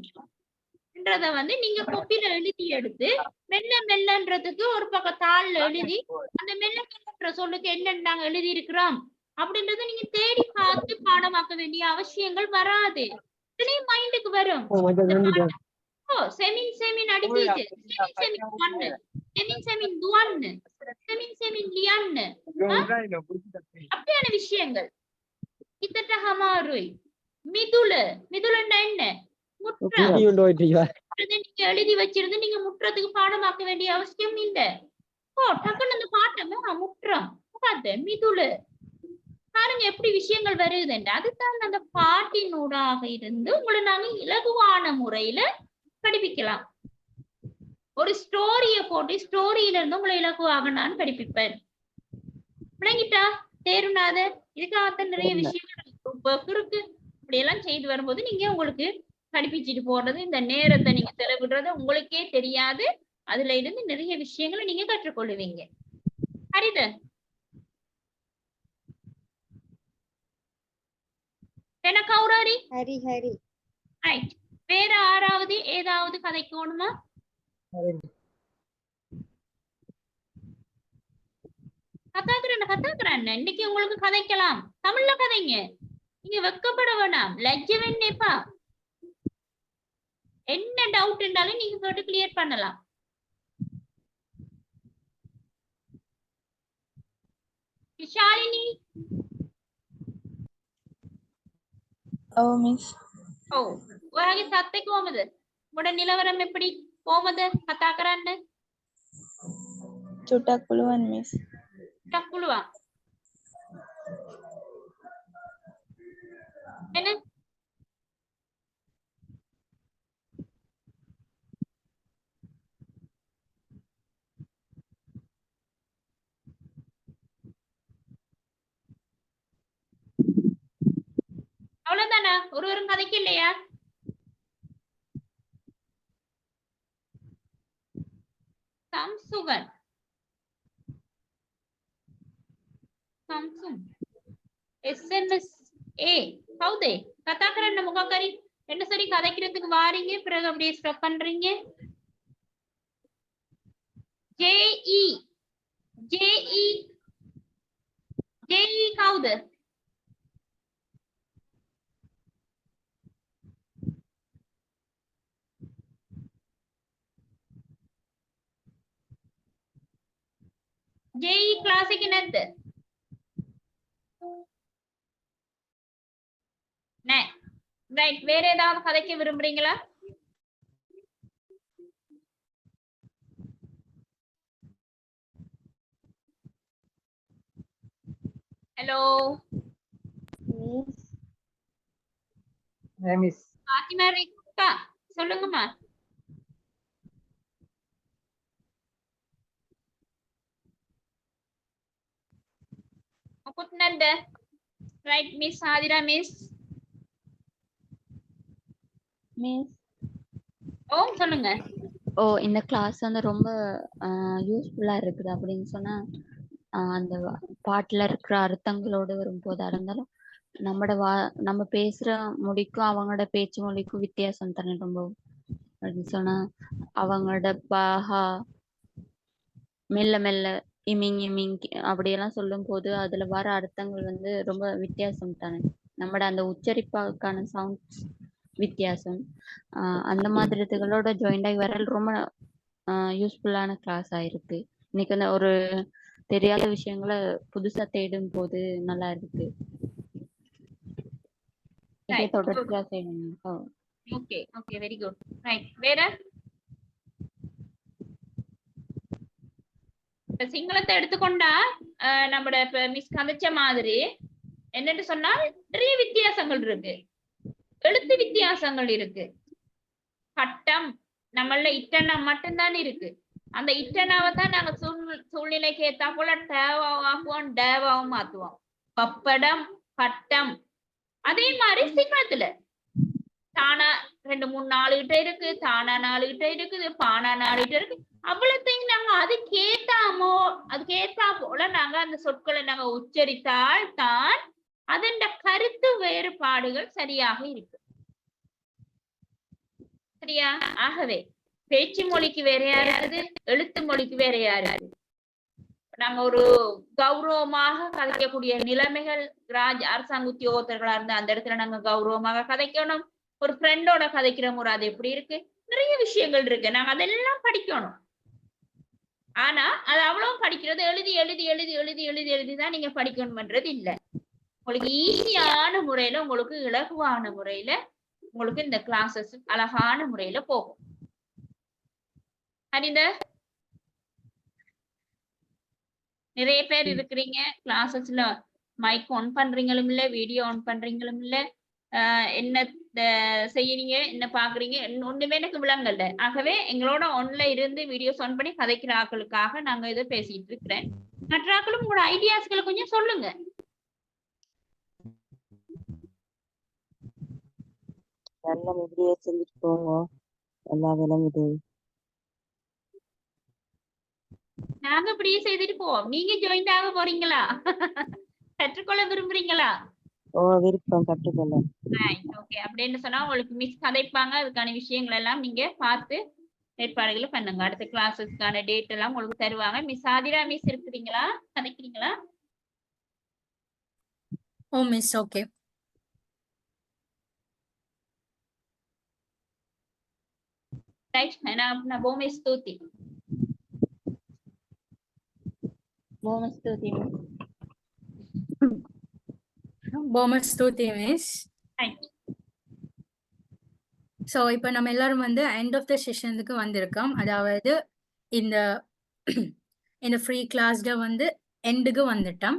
S2: என்றத வந்து நீங்க கொப்பில எழுதி எடுத்து மெல்ல மெல்லன்றதுக்கு ஒரு பக்கம் தாள்ல எழுதி அந்த மெல்ல மெல்லன்ற சொல்லுக்கு என்னன்னு நாங்க எழுதி இருக்கிறோம் அப்படின்றத நீங்க தேடி பார்த்து பாடமாக்க வேண்டிய அவசியங்கள் வராது. மைண்டுக்கு வரும். செமின் செமின் அடிச்சிச்சு, செமின் செமின் ஒன்னு, செமின் செமின் துவன்னு, செமின் செமின் லியான்னு, அப்படியான விஷயங்கள். கிட்டத்தட்ட ஹமாருய் மிதுல மிதுலன்னா என்ன? முற்றம். நீங்க எழுதி வச்சிருந்து நீங்க முற்றத்துக்கு பாடமாக்க வேண்டிய அவசியம் இல்லை. டக்குன்னு அந்த பாட்டமே முற்றம் பார்த்து மிதுல பாருங்க எப்படி விஷயங்கள் வருதுன்னு. அதுதான் அந்த பாட்டினூடாக இருந்து உங்களை நாங்க இலகுவான முறையில படிப்பிக்கலாம். ஒரு ஸ்டோரிய போட்டு ஸ்டோரியில இருந்து உங்களை இலகுவாக நான் படிப்பிப்பேன். விளங்கிட்டா தேருனாத? இதுக்காகத்தான் நிறைய விஷயங்கள் இருக்கு. இப்படியெல்லாம் செய்து வரும்போது நீங்க உங்களுக்கு படிப்பிச்சுட்டு போறது, இந்த நேரத்தை நீங்க செலவிடுறது உங்களுக்கே தெரியாது. அதுல இருந்து நிறைய விஷயங்களை நீங்க கற்றுக்கொள்ளுவீங்க. ஹரித என்ன கௌராரி?
S9: ஹரி ஹரி.
S2: ரைட். வேற யாராவது ஏதாவது கதைக்கணுமா? கத்தாக்குறேன் இன்னைக்கு உங்களுக்கு கதைக்கலாம். தமிழ்ல கதைங்க. நீங்க வெக்கப்பட வேணாம், லஜ்ஜ வேணேப்பா. என்ன டவுட் இருந்தாலும் நீங்க போட்டு கிளியர் பண்ணலாம். ஷாலினி.
S14: மிஸ்.
S2: ඔයාගේ සත්ත්‍ය කොහමද? උඹට නිලවරම් එපිඩි කොහමද කතා කරන්න?
S14: චුට්ටක් පුළුවන් මිස්.
S2: චුට්ටක් පුළුවන්. එන அவ்வளவுதானா? ஒருவரும் கதைக்கு இல்லையா? Samsugan. Samsung. SMSA. Howde? கதா කරන්න මොකක් හරි என்ன சரி கதைக்கிறதுக்கு வாரீங்க, பிறகு அப்படியே ஸ்டாப் பண்றீங்க. JE. JE. JE කවුද? JE ක්ලාස් එකේ නැද්ද? නෑ. ரைட். வேற ஏதாவது கதைக்க விரும்புறீங்களா? Hello
S11: miss.
S2: பாத்திமா ரிக்கா சொல்லுங்கம்மா. මොකුත් නැද්ද? Right miss Aathira miss.
S12: Miss.
S2: சொல்லுங்க.
S12: இந்த கிளாஸ் வந்து ரொம்ப யூஸ்ஃபுல்லா இருக்குது அப்படின்னு சொன்னா அந்த பாட்டுல இருக்கிற அர்த்தங்களோடு வரும்போதா இருந்தாலும் நம்ம பேசுற மொழிக்கும் அவங்களோட பேச்சு மொழிக்கும் வித்தியாசம் தானே ரொம்ப. அப்படின்னு சொன்னா அவங்களோட பாஹா மெல்ல மெல்ல இமிங் இமிங் அப்படியெல்லாம் சொல்லும் போது அதுல வர அர்த்தங்கள் வந்து ரொம்ப வித்தியாசம் தானே. நம்மட அந்த உச்சரிப்பாக்கான சவுண்ட்ஸ் வித்தியாசம். அந்த மாதிரி இதுகளோட ஜாயிண்ட் ஆகி வர ரொம்ப யூஸ்ஃபுல்லான கிளாஸ் ஆயிருக்கு. இன்னைக்கு வந்து ஒரு தெரியாத விஷயங்களை புதுசா தேடும் போது நல்லா இருக்கு. தொடர்ச்சியா செய்யணும்.
S2: Okay okay very good. Right. வேற சிங்களத்தை எடுத்துக்கொண்டா நம்மட மிஸ் கதைச்ச மாதிரி என்னன்னு சொன்னால் நிறைய வித்தியாசங்கள் இருக்கு. எழுத்து வித்தியாசங்கள் இருக்கு. கட்டம் நம்மள இட்டனம் மட்டும்தான் இருக்கு. அந்த இட்டனாவை தான் நாங்க சூழ்நிலைக்கு ஏத்தா போல டேவாவும் டேவாவும் மாத்துவோம். பப்படம் கட்டம். அதே மாதிரி சிங்களத்துல தானா 2 3 4 கிட்ட இருக்கு, தானா 4 கிட்ட இருக்குது, பானா 4 கிட்ட இருக்கு. அவ்வளத்தையும் நாங்க அதுக்கேத்தா போல நாங்க அந்த சொற்களை நாங்க உச்சரித்தால் தான் அதன் கருத்து வேறுபாடுகள் சரியாக இருக்கு. சரியா? ஆகவே பேச்சு மொழிக்கு வேறையா இருக்குது, எழுத்து மொழிக்கு வேறையா இருக்குது. நாங்க ஒரு கௌரவமாக கதைக்கக்கூடிய நிலைமைகள் அரசாங்க உத்தியோகத்தர்களா இருந்தா அந்த இடத்துல நாங்க கௌரவமாக கதைக்கணும். ஒரு ஃப்ரெண்டோட கதைக்கிற முறை அது எப்படி இருக்கு, நிறைய விஷயங்கள் இருக்கு. நாங்க அதெல்லாம் படிக்கணும். ஆனா அது அவ்வளவு படிக்கிறது எழுதி எழுதி எழுதி எழுதி எழுதி எழுதிதான் நீங்க படிக்கணும்ன்றது இல்லை. உங்களுக்கு ஈஸியான முறையில, உங்களுக்கு இலகுவான முறையில உங்களுக்கு இந்த கிளாஸஸ் அழகான முறையில போகும். ஹரிந்த நிறைய பேர் இருக்கிறீங்க கிளாஸஸ்ல, மைக் ஆன் பண்றீங்களும் இல்ல, வீடியோ ஆன் பண்றீங்களும் இல்ல, என்ன செய்யறீங்க, என்ன பாக்குறீங்க, ஒண்ணுமே எனக்கு விளங்கல. ஆகவே எங்களோட ஒன்ல இருந்து வீடியோஸ் ஆன் பண்ணி கதைக்கிற ஆக்களுக்காக நாங்க இதை பேசிட்டு இருக்கிறேன். மற்ற ஆக்களும் உங்களோட ஐடியாஸ்களை கொஞ்சம் சொல்லுங்க.
S14: எல்லாம் இப்படியே செஞ்சுட்டு போங்க, எல்லா விளங்குது.
S2: நாங்க இப்படியே செய்துட்டு போவோம். நீங்க ஜாயின் ஆக போறீங்களா? கற்றுக்கொள்ள விரும்புறீங்களா?
S14: விருப்பம், கற்றுக்கொள்ள.
S2: ஓகே, அப்படின்னு சொன்னா உங்களுக்கு மிஸ் கதைப்பாங்க. அதுக்கான விஷயங்கள் எல்லாம் நீங்க பார்த்து ஏற்பாடுகளை பண்ணுங்க. அடுத்த கிளாஸஸ்க்கான டேட் எல்லாம் உங்களுக்கு தருவாங்க. மிஸ் ஆதிரா மிஸ் இருக்கிறீங்களா, கதைக்கிறீங்களா?
S1: ஓ மிஸ், ஓகே.
S2: ரைட், நான் பூமி ஸ்தூதி.
S1: ஸ்தூதி மிஸ். ஸோ இப்போ நம்ம எல்லாரும் வந்து எண்ட் ஆஃப் த செஷனுக்கு வந்திருக்கோம். அதாவது இந்த இந்த ஃப்ரீ கிளாஸ்ல வந்து எண்டுக்கு வந்துட்டோம்.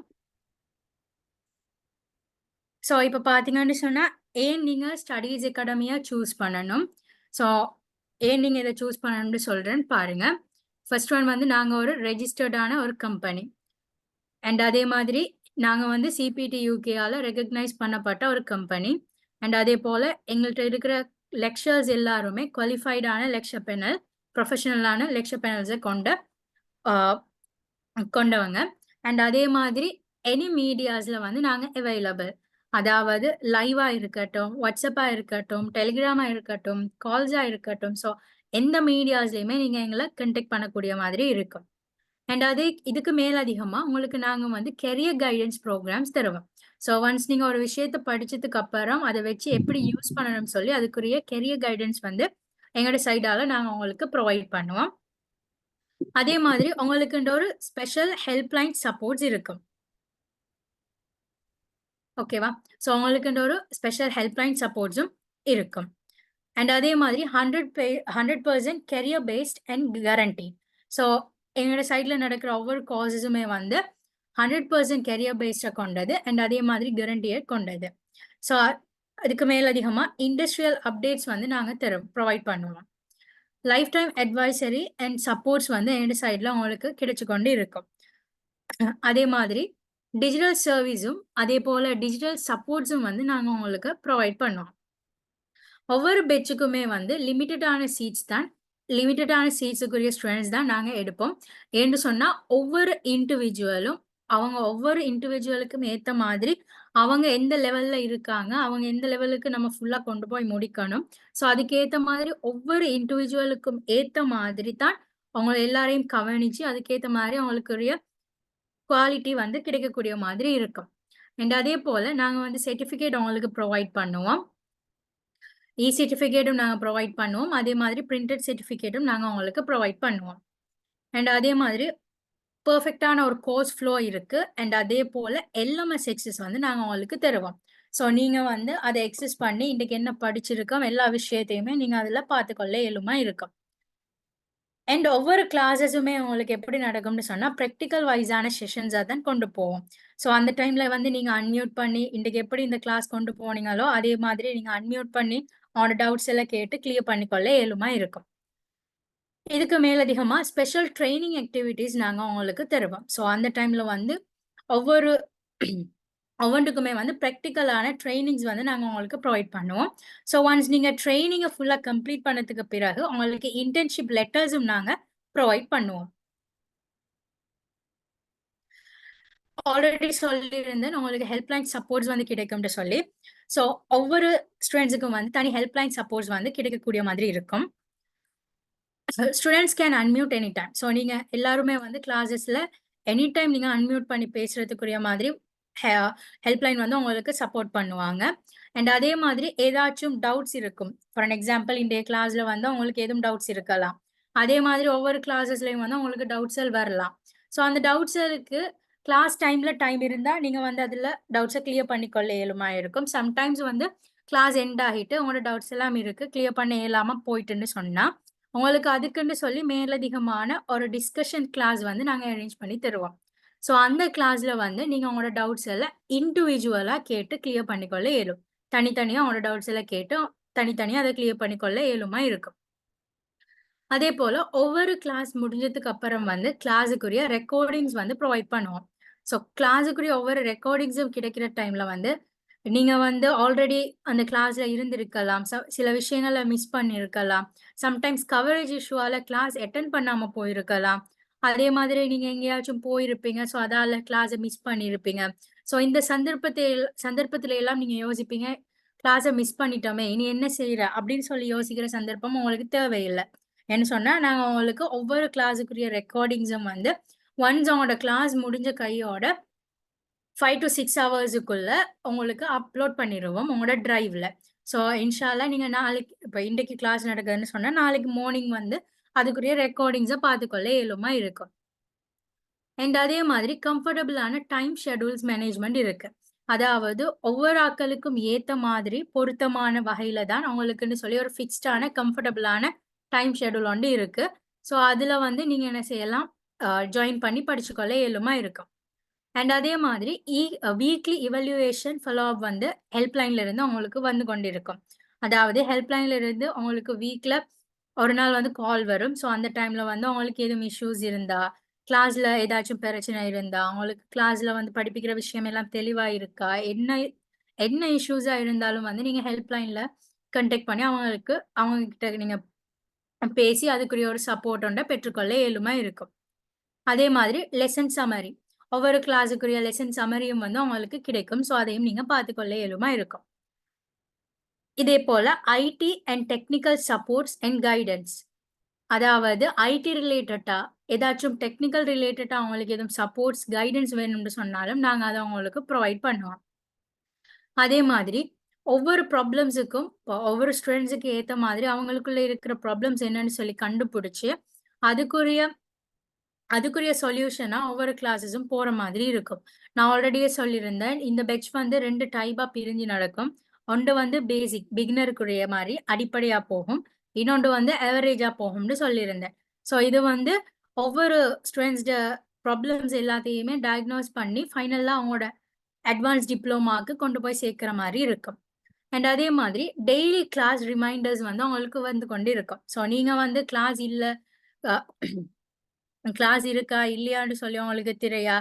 S1: ஸோ இப்போ பார்த்தீங்கன்னு சொன்னால் ஏன் நீங்கள் ஸ்டடீஸ் அகாடமியாக சூஸ் பண்ணணும், ஸோ ஏன் நீங்கள் இதை சூஸ் பண்ணணும்னு சொல்கிறேன்னு பாருங்கள். ஃபர்ஸ்ட் ஒன் வந்து நாங்கள் ஒரு ரெஜிஸ்டர்டான ஒரு கம்பெனி, அண்ட் அதே மாதிரி நாங்கள் வந்து சிபிடி யூகேயால் ரெகக்னைஸ் பண்ணப்பட்ட ஒரு கம்பெனி. அண்ட் அதே போல் எங்கள்கிட்ட இருக்கிற லெக்சர்ஸ் எல்லாருமே குவாலிஃபைடான லெக்சர் பேனல், ப்ரொஃபஷனலான லெக்சர் பேனல்ஸை கொண்டவங்க. அண்ட் அதே மாதிரி எனி மீடியாஸில் வந்து நாங்கள் அவைலபிள். அதாவது லைவாக இருக்கட்டும், வாட்ஸ்அப்பாக இருக்கட்டும், டெலிகிராமாக இருக்கட்டும், கால்ஸாக இருக்கட்டும், ஸோ எந்த மீடியாஸ்லையுமே நீங்கள் எங்களை கண்டெக்ட் பண்ணக்கூடிய மாதிரி இருக்கும். அண்ட் அதே இதுக்கு மேலதிகமாக உங்களுக்கு நாங்கள் வந்து கெரியர் கைடன்ஸ் ப்ரோக்ராம்ஸ் தருவோம். ஸோ ஒன்ஸ் நீங்கள் ஒரு விஷயத்தை படித்ததுக்கு அப்புறம் அதை வச்சு எப்படி யூஸ் பண்ணணும்னு சொல்லி அதுக்குரிய கெரியர் கைடன்ஸ் வந்து எங்களோட சைடால் நாங்கள் உங்களுக்கு ப்ரொவைட் பண்ணுவோம். அதே மாதிரி உங்களுக்குன்ற ஒரு ஸ்பெஷல் ஹெல்ப்லைன் சப்போர்ட்ஸ் இருக்கும். ஓகேவா? ஸோ உங்களுக்குன்ற ஒரு ஸ்பெஷல் ஹெல்ப்லைன் சப்போர்ட்ஸும் இருக்கும். அண்ட் அதே மாதிரி 100% career based and guarantee. So எங்களோட சைடில் நடக்கிற ஒவ்வொரு கோர்ஸஸுமே வந்து 100% கெரியர் பேஸ்டை கொண்டது அண்ட் அதே மாதிரி கேரண்டியை கொண்டது. ஸோ அதுக்கு மேலதிகமாக இண்டஸ்ட்ரியல் அப்டேட்ஸ் வந்து நாங்கள் ப்ரொவைட் பண்ணுவோம். Life time advisory and supports வந்து எங்களோட சைடில் உங்களுக்கு கிடைச்சு கொண்டு இருக்கும். அதே மாதிரி டிஜிட்டல் சர்வீஸும் அதே போல் டிஜிட்டல் சப்போர்ட்ஸும் வந்து நாங்கள் உங்களுக்கு ப்ரொவைட் பண்ணுவோம். ஒவ்வொரு பெட்சுக்குமே வந்து லிமிட்டடான சீட்ஸுக்குரிய ஸ்டூடெண்ட்ஸ் தான் நாங்கள் எடுப்போம். ஏன்னு சொன்னால் ஒவ்வொரு இண்டிவிஜுவலுக்கும் ஏற்ற மாதிரி அவங்க எந்த லெவலில் இருக்காங்க, அவங்க எந்த லெவலுக்கு நம்ம ஃபுல்லாக கொண்டு போய் முடிக்கணும். ஸோ அதுக்கேற்ற மாதிரி ஒவ்வொரு இண்டிவிஜுவலுக்கும் ஏற்ற மாதிரி தான் அவங்கள எல்லாரையும் கவனித்து அதுக்கேற்ற மாதிரி அவங்களுக்குரிய குவாலிட்டி வந்து கிடைக்கக்கூடிய மாதிரி இருக்கும். அண்ட் அதே போல் நாங்கள் வந்து சர்டிஃபிகேட் அவங்களுக்கு ப்ரொவைட் பண்ணுவோம். சர்டிஃபிகேட்டும் நாங்கள் ப்ரொவைட் பண்ணுவோம். அதே மாதிரி பிரிண்டட் சர்டிஃபிகேட்டும் நாங்கள் அவங்களுக்கு ப்ரொவைட் பண்ணுவோம். அண்ட் அதே மாதிரி பர்ஃபெக்டான ஒரு கோர்ஸ் ஃப்ளோ இருக்குது. அண்ட் அதே போல் LMS எக்ஸஸ் வந்து நாங்கள் அவங்களுக்கு தருவோம். ஸோ நீங்கள் வந்து அதை எக்ஸஸ் பண்ணி இன்றைக்கு என்ன படிச்சிருக்கோம் எல்லா விஷயத்தையுமே நீங்கள் அதில் பார்த்துக்கொள்ள இயலுமா இருக்கும். அண்ட் ஒவ்வொரு கிளாஸஸுமே உங்களுக்கு எப்படி நடக்கும்னு சொன்னால் ப்ராக்டிக்கல் வைஸான செஷன்ஸாக தான் கொண்டு போவோம். ஸோ அந்த டைமில் வந்து நீங்கள் அன்மியூட் பண்ணி இன்றைக்கு எப்படி இந்த கிளாஸ் கொண்டு போனீங்களோ அதே மாதிரி நீங்கள் அன்மியூட் பண்ணி அவனோட டவுட்ஸ் எல்லாம் கேட்டு கிளியர் பண்ணிக்கொள்ள இயலுமா இருக்கும். இதுக்கு மேலதிகமாக ஸ்பெஷல் ட்ரைனிங் ஆக்டிவிட்டீஸ் நாங்கள் உங்களுக்கு தருவோம். ஸோ அந்த டைமில் வந்து ஒவ்வொன்றுக்குமே வந்து ப்ராக்டிக்கலான ட்ரைனிங்ஸ் வந்து நாங்கள் உங்களுக்கு ப்ரொவைட் பண்ணுவோம். ஸோ ஒன்ஸ் நீங்கள் ட்ரைனிங்கை ஃபுல்லாக கம்ப்ளீட் பண்ணதுக்கு பிறகு உங்களுக்கு இன்டர்ன்ஷிப் லெட்டர்ஸும் நாங்கள் ப்ரொவைட் பண்ணுவோம். ஆல்ரெடி சொல்லியிருந்தேன் உங்களுக்கு ஹெல்ப்லைன் சப்போர்ட்ஸ் வந்து கிடைக்கும்னு சொல்லி. ஸோ ஒவ்வொரு ஸ்டூடெண்ட்ஸுக்கும் வந்து தனி ஹெல்ப்லைன் சப்போர்ட்ஸ் வந்து கிடைக்கக்கூடிய மாதிரி இருக்கும். Students can unmute any time. So நீங்க எல்லாருமே வந்து கிளாஸஸ்ல எனி டைம் நீங்க அன்மியூட் பண்ணி பேசுறதுக்குரிய மாதிரி ஹெல்ப்லைன் வந்து உங்களுக்கு சப்போர்ட் பண்ணுவாங்க. அண்ட் அதே மாதிரி ஏதாச்சும் டவுட்ஸ் இருக்கும். ஃபார் அன் எக்ஸாம்பிள் இன்றைய கிளாஸ்ல வந்து உங்களுக்கு எதுவும் டவுட்ஸ் இருக்கலாம். அதே மாதிரி ஒவ்வொரு கிளாஸஸ்லயும் வந்து உங்களுக்கு டவுட்ஸல் வரலாம். ஸோ அந்த டவுட்ஸலுக்கு கிளாஸ் டைம் இருந்தா நீங்க வந்து அதுல டவுட்ஸை கிளியர் பண்ணிக்கொள்ள இயலுமா இருக்கும். சம்டைம்ஸ் வந்து கிளாஸ் எண்ட் ஆகிட்டு உங்களோட டவுட்ஸ் எல்லாம் இருக்கு கிளியர் பண்ண இயலாம போயிட்டுன்னு சொன்னா உங்களுக்கு அதுக்குன்னு சொல்லி மேலதிகமான ஒரு டிஸ்கஷன் கிளாஸ் வந்து நாங்க அரேஞ்ச் பண்ணி தருவோம். ஸோ அந்த கிளாஸ்ல வந்து நீங்க உங்களோட டவுட்ஸ் எல்லாம் இண்டிவிஜுவலா கேட்டு கிளியர் பண்ணிக்கொள்ள இயலும். தனித்தனியா உங்களோட டவுட்ஸ் எல்லாம் கேட்டு தனித்தனியா அதை கிளியர் பண்ணிக்கொள்ள இயலுமா இருக்கும். அதே போல ஒவ்வொரு கிளாஸ் முடிஞ்சதுக்கு அப்புறம் வந்து கிளாஸுக்குரிய ரெக்கார்டிங்ஸ் வந்து ப்ரொவைட் பண்ணுவோம். ஸோ கிளாஸுக்குரிய ஒவ்வொரு ரெக்கார்டிங்ஸும் கிடைக்கிற டைம்ல வந்து நீங்க வந்து ஆல்ரெடி அந்த கிளாஸ்ல இருந்திருக்கலாம். சில விஷயங்களை மிஸ் பண்ணியிருக்கலாம். சம்டைம்ஸ் கவரேஜ் இஷ்யூவால கிளாஸ் அட்டென்ட் பண்ணாம போயிருக்கலாம். அதே மாதிரி நீங்க எங்கேயாச்சும் போயிருப்பீங்க. ஸோ அதால கிளாஸை மிஸ் பண்ணியிருப்பீங்க. ஸோ இந்த சந்தர்ப்பத்தில எல்லாம் நீங்க யோசிப்பீங்க கிளாஸை மிஸ் பண்ணிட்டோமே இனி என்ன செய்யற அப்படின்னு சொல்லி யோசிக்கிற சந்தர்ப்பம் உங்களுக்கு தேவையில்லை. என்ன சொன்னா நாங்க உங்களுக்கு ஒவ்வொரு கிளாஸுக்குரிய ரெக்கார்டிங்ஸும் வந்து ஒன்ஸ் உங்களோட கிளாஸ் முடிஞ்ச கையோட 5 to 6 ஹவர்ஸுக்குள்ள உங்களுக்கு அப்லோட் பண்ணிடுவோம் உங்களோட டிரைவ்ல. ஸோ இன்ஷால்லா நீங்க நாளைக்கு இப்போ இன்றைக்கு கிளாஸ் நடக்குதுன்னு சொன்னா நாளைக்கு மார்னிங் வந்து அதுக்குரிய ரெக்கார்டிங்ஸை பார்த்துக்கொள்ள இயலுமா இருக்கும். அண்ட் அதே மாதிரி கம்ஃபர்டபுளான டைம் ஷெடியூல்ஸ் மேனேஜ்மெண்ட் இருக்கு. அதாவது ஒவ்வொரு ஆட்களுக்கும் ஏத்த மாதிரி பொருத்தமான வகையில தான் அவங்களுக்குன்னு சொல்லி ஒரு ஃபிக்ஸ்டான கம்ஃபர்டபுளான டைம் ஷெடியூல் ஒன்று இருக்கு. ஸோ அதுல வந்து நீங்க என்ன செய்யலாம் ஜாயின் பண்ணி படிச்சுக்கொள்ள இயலுமா இருக்கும். அண்ட் அதே மாதிரி வீக்லி இவல்யூவேஷன் ஃபாலோ அப் வந்து ஹெல்ப்லைன்ல இருந்து உங்களுக்கு வந்து கொண்டிருக்கும். அதாவது ஹெல்ப்லைன்ல இருந்து உங்களுக்கு வீக்ல ஒரு நாள் வந்து கால் வரும். ஸோ அந்த டைம்ல வந்து உங்களுக்கு எதுவும் இஷ்யூஸ் இருந்தா கிளாஸ்ல ஏதாச்சும் பிரச்சனை இருந்தா அவங்களுக்கு கிளாஸ்ல வந்து படிப்பிக்கிற விஷயம் எல்லாம் தெளிவா இருக்கா என்ன இஷ்யூஸா இருந்தாலும் வந்து நீங்க ஹெல்ப்லைன்ல கண்டெக்ட் பண்ணி அவங்க கிட்ட நீங்க பேசி அதுக்குரிய ஒரு சப்போர்ட் ஒன்றை பெற்றுக்கொள்ள இயலுமா இருக்கும். அதே மாதிரி லெசன் சம்மரி ஒவ்வொரு கிளாஸுக்குரிய லெசன் சம்மரியும் வந்து உங்களுக்கு கிடைக்கும். ஸோ அதையும் நீங்க பார்த்துக்கொள்ள இயலுமா இருக்கும். இதே போல IT and technical supports and guidance அதாவது ஐடி ரிலேட்டடா ஏதாச்சும் டெக்னிக்கல் ரிலேட்டடா அவங்களுக்கு எதுவும் சப்போர்ட்ஸ் கைடன்ஸ் வேணும்னு சொன்னாலும் நாங்க அதை அவங்களுக்கு ப்ரொவைட் பண்ணுவோம். அதே மாதிரி ஒவ்வொரு ப்ராப்ளம்ஸுக்கும் ஒவ்வொரு ஸ்டூடெண்ட்ஸுக்கு ஏற்ற மாதிரி அவங்களுக்குள்ள இருக்கிற ப்ராப்ளம்ஸ் என்னன்னு சொல்லி கண்டுபிடிச்சு அதுக்குரிய சொல்யூஷனா ஒவ்வொரு கிளாஸஸும் போற மாதிரி இருக்கும். நான் ஆல்ரெடியே சொல்லியிருந்தேன் இந்த பெட்ச் வந்து 2 டைப்பா பிரிஞ்சு நடக்கும். ஒன்று வந்து பேசிக் பிகினருக்குரிய மாதிரி அடிப்படையா போகும். இன்னொன்று வந்து ஆவரேஜா போகும்னு சொல்லியிருந்தேன். ஸோ இது வந்து ஒவ்வொரு ஸ்டூடெண்ட்ஸ்ட ப்ராப்ளம்ஸ் எல்லாத்தையுமே டயக்னோஸ் பண்ணி ஃபைனலா அவங்களோட அட்வான்ஸ் டிப்ளோமாக்கு கொண்டு போய் சேர்க்கிற மாதிரி இருக்கும். அண்ட் அதே மாதிரி டெய்லி கிளாஸ் ரிமைண்டர்ஸ் வந்து அவங்களுக்கு வந்து கொண்டு இருக்கும். ஸோ நீங்க வந்து கிளாஸ் இருக்கா இல்லையான்னு சொல்லி அவங்களுக்கு தெரியா.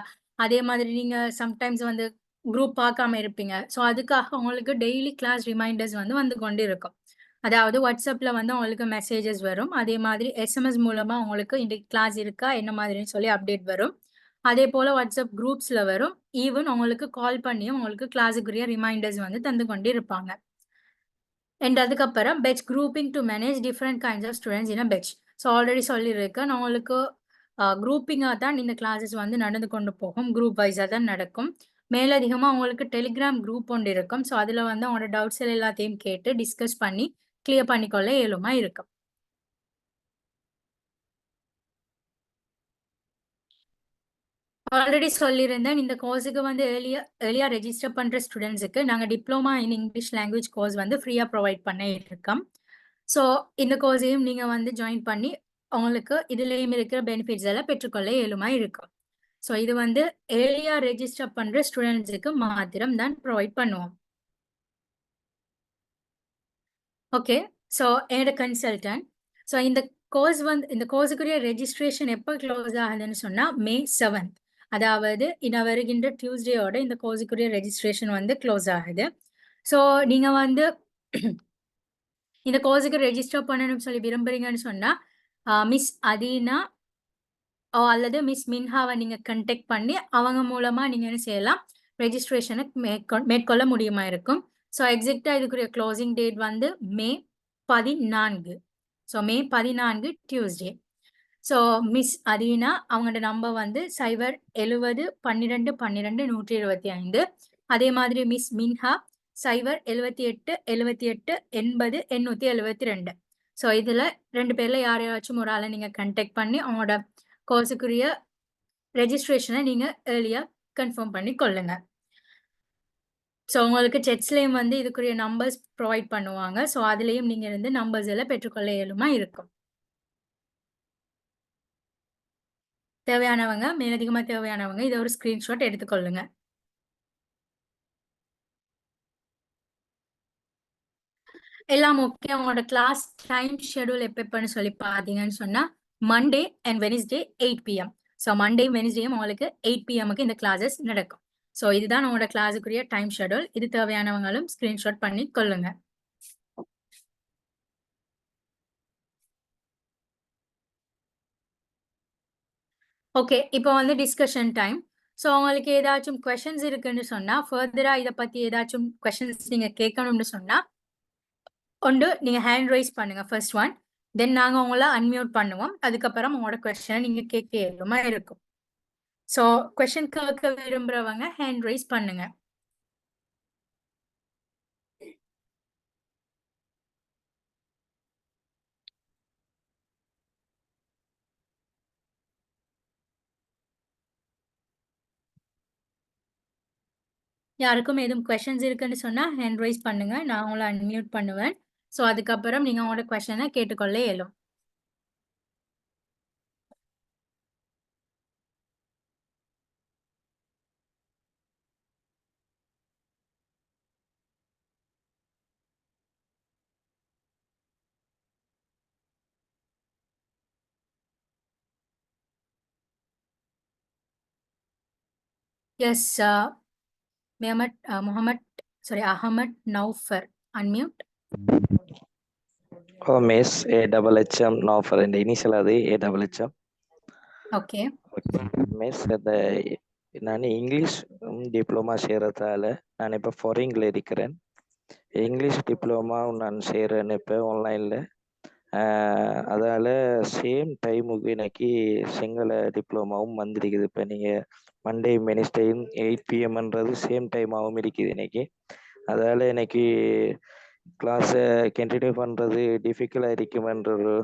S1: அதே மாதிரி நீங்க சம்டைம்ஸ் வந்து குரூப் பார்க்காம இருப்பீங்க. ஸோ அதுக்காக உங்களுக்கு டெய்லி கிளாஸ் ரிமைண்டர்ஸ் வந்து கொண்டு இருக்கும். அதாவது வாட்ஸ்அப்ல வந்து உங்களுக்கு மெசேஜஸ் வரும். அதே மாதிரி எஸ்எம்எஸ் மூலமா உங்களுக்கு இன்றைக்கு கிளாஸ் இருக்கா என்ன மாதிரின்னு சொல்லி அப்டேட் வரும். அதே போல வாட்ஸ்அப் குரூப்ஸ்ல வரும். ஈவன் உங்களுக்கு கால் பண்ணியும் உங்களுக்கு கிளாஸுக்குரிய ரிமைண்டர்ஸ் வந்து தந்து கொண்டு இருப்பாங்க. அண்ட் அதுக்கப்புறம் batch grouping to manage different kinds of students in a batch. So already சொல்லியிருக்கேன் நான் உங்களுக்கு குரூப்பிங்காக தான் இந்த கிளாஸஸ் வந்து நடந்து கொண்டு போகும். குரூப் வைஸாக தான் நடக்கும். மேலதிகமாக உங்களுக்கு டெலிகிராம் குரூப் ஒன்று இருக்கும். ஸோ அதில் வந்து அவங்களோட டவுட்ஸ் எல்லாத்தையும் கேட்டு டிஸ்கஸ் பண்ணி கிளியர் பண்ணிக்கொள்ள இயலுமா இருக்கும். ஆல்ரெடி சொல்லியிருந்தேன் இந்த கோர்ஸுக்கு வந்து ஏர்லியா ரெஜிஸ்டர் பண்ற ஸ்டூடெண்ட்ஸுக்கு நாங்கள் diploma in English language course வந்து ஃப்ரீயா ப்ரொவைட் பண்ண இருக்கோம். ஸோ இந்த கோர்ஸையும் நீங்க வந்து ஜாயின் பண்ணி உங்களுக்கு இதுலேயும் இருக்கிற பெனிஃபிட்ஸ் எல்லாம் பெற்றுக்கொள்ள இயலுமா இருக்கும். ஸோ இது வந்து ஏர்லியா ரெஜிஸ்டர் பண்ற ஸ்டூடெண்ட்ஸுக்கு மாத்திரம் தான் ப்ரொவைட் பண்ணுவோம். ஓகே, ஸோ என்னோட கன்சல்டன்ட் ஸோ இந்த கோர்ஸுக்குரிய ரெஜிஸ்ட்ரேஷன் எப்போ க்ளோஸ் ஆகுதுன்னு சொன்னா May 7th. அதாவது இன்னும் வருகின்ற டியூஸ்டேயோட இந்த கோர்ஸுக்குரிய ரெஜிஸ்ட்ரேஷன் வந்து க்ளோஸ் ஆகுது. ஸோ நீங்க வந்து இந்த கோர்ஸுக்கு ரெஜிஸ்டர் பண்ணணும்னு சொல்லி விரும்புறீங்கன்னு சொன்னா மிஸ் அதீனா அல்லது மிஸ் மின்ஹாவை நீங்க கண்டெக்ட் பண்ணி அவங்க மூலமா நீங்க என்ன செய்யலாம், ரெஜிஸ்ட்ரேஷனை மேற்கொள்ள முடியுமா இருக்கும். ஸோ எக்ஸாக்டா இதுக்குரிய க்ளோசிங் டேட் வந்து மே 14. ஸோ மே 14 டியூஸ்டே. ஸோ மிஸ் அதீனா அவங்களோட நம்பர் வந்து 0701212 அதே மாதிரி மிஸ் மின்ஹா 0787880 ஸோ இதுல 2 பேர்ல யாரையாச்சும் ஒரு ஆளை நீங்க கண்டெக்ட் பண்ணி அவங்களோட கோர்ஸுக்குரிய ரெஜிஸ்ட்ரேஷனை நீங்க ஏர்லியா கன்ஃபார்ம் பண்ணி கொள்ளுங்க. ஸோ உங்களுக்கு செட்ஸ்லேயும் வந்து இதுக்குரிய நம்பர்ஸ் ப்ரொவைட் பண்ணுவாங்க. ஸோ அதுலேயும் நீங்க இருந்து நம்பர்ஸ் எல்லாம் பெற்றுக்கொள்ள இயலுமா இருக்கும். தேவையானவங்க, மேலதிகமா தேவையானவங்க இதை ஒரு ஸ்கிரீன்ஷாட் எடுத்துக்கொள்ளுங்க. எல்லாம் ஓகே. உங்களோட கிளாஸ் டைம் ஷெடியூல் எப்பன்னு சொல்லி பார்த்தீங்கன்னு சொன்னா Monday and Wednesday 8 PM. So Monday வெனிஸ்டேயும் உங்களுக்கு 8 PMக்கு இந்த கிளாஸஸ் நடக்கும். ஸோ இதுதான் உங்களோட கிளாஸுக்குரிய டைம் ஷெடியூல். இது தேவையானவங்களும் ஸ்கிரீன்ஷாட் பண்ணி கொள்ளுங்க. ஓகே, இப்போ வந்து டிஸ்கஷன் டைம். ஸோ உங்களுக்கு ஏதாச்சும் கொஷின்ஸ் இருக்குன்னு சொன்னா ஃபர்தரா இதை பத்தி ஏதாச்சும் கொஷின்ஸ் நீங்க கேட்கணும்னு சொன்னா ஒன்று நீங்க ஹேண்ட் ரைஸ் பண்ணுங்க ஃபர்ஸ்ட் ஒன். தென் நாங்க உங்களை அன்மியூட் பண்ணுவோம். அதுக்கப்புறம் உங்களோட கொஸ்டினை நீங்க கேட்க இயலுமா இருக்கும். ஸோ கொஸ்டின் கேட்க விரும்புறவங்க ஹேண்ட் ரைஸ் பண்ணுங்க. யாருக்கும் எதுவும் கொஸ்டின்ஸ் இருக்குன்னு சொன்னா ஹேண்ட் ரைஸ் பண்ணுங்க. நான் உங்களை அன்மியூட் பண்ணுவேன். ஸோ அதுக்கப்புறம் நீங்க உங்களோட கொஸ்டினை கேட்டுக்கொள்ள இயலும். Yes Ahmed Naufar, unmute.
S18: Oh, Miss AHHM Naufar and initial அது AHHM.
S1: Okay.
S18: Miss நான் இங்கிலீஷ் டிப்ளமா செய்கிறதால நான் இப்போ ஃபாரின்ல இருக்கிறேன். இங்கிலீஷ் டிப்ளமா நான் செய்கிறேன்னு இப்போ ஆன்லைனில். அதால் சேம் டைமுக்கு எனக்கு சிங்கள டிப்ளமாவும் வந்திருக்குது. இப்போ நீங்கள் மண்டே வெனிஸ்டேயும் 8 PMன்றது சேம் டைமாகவும் இருக்குது இன்னைக்கு. அதால் எனக்கு கிளாஸை கண்டினியூ பண்ணுறது டிஃபிகல்ட்டாக இருக்குமென்ற ஒரு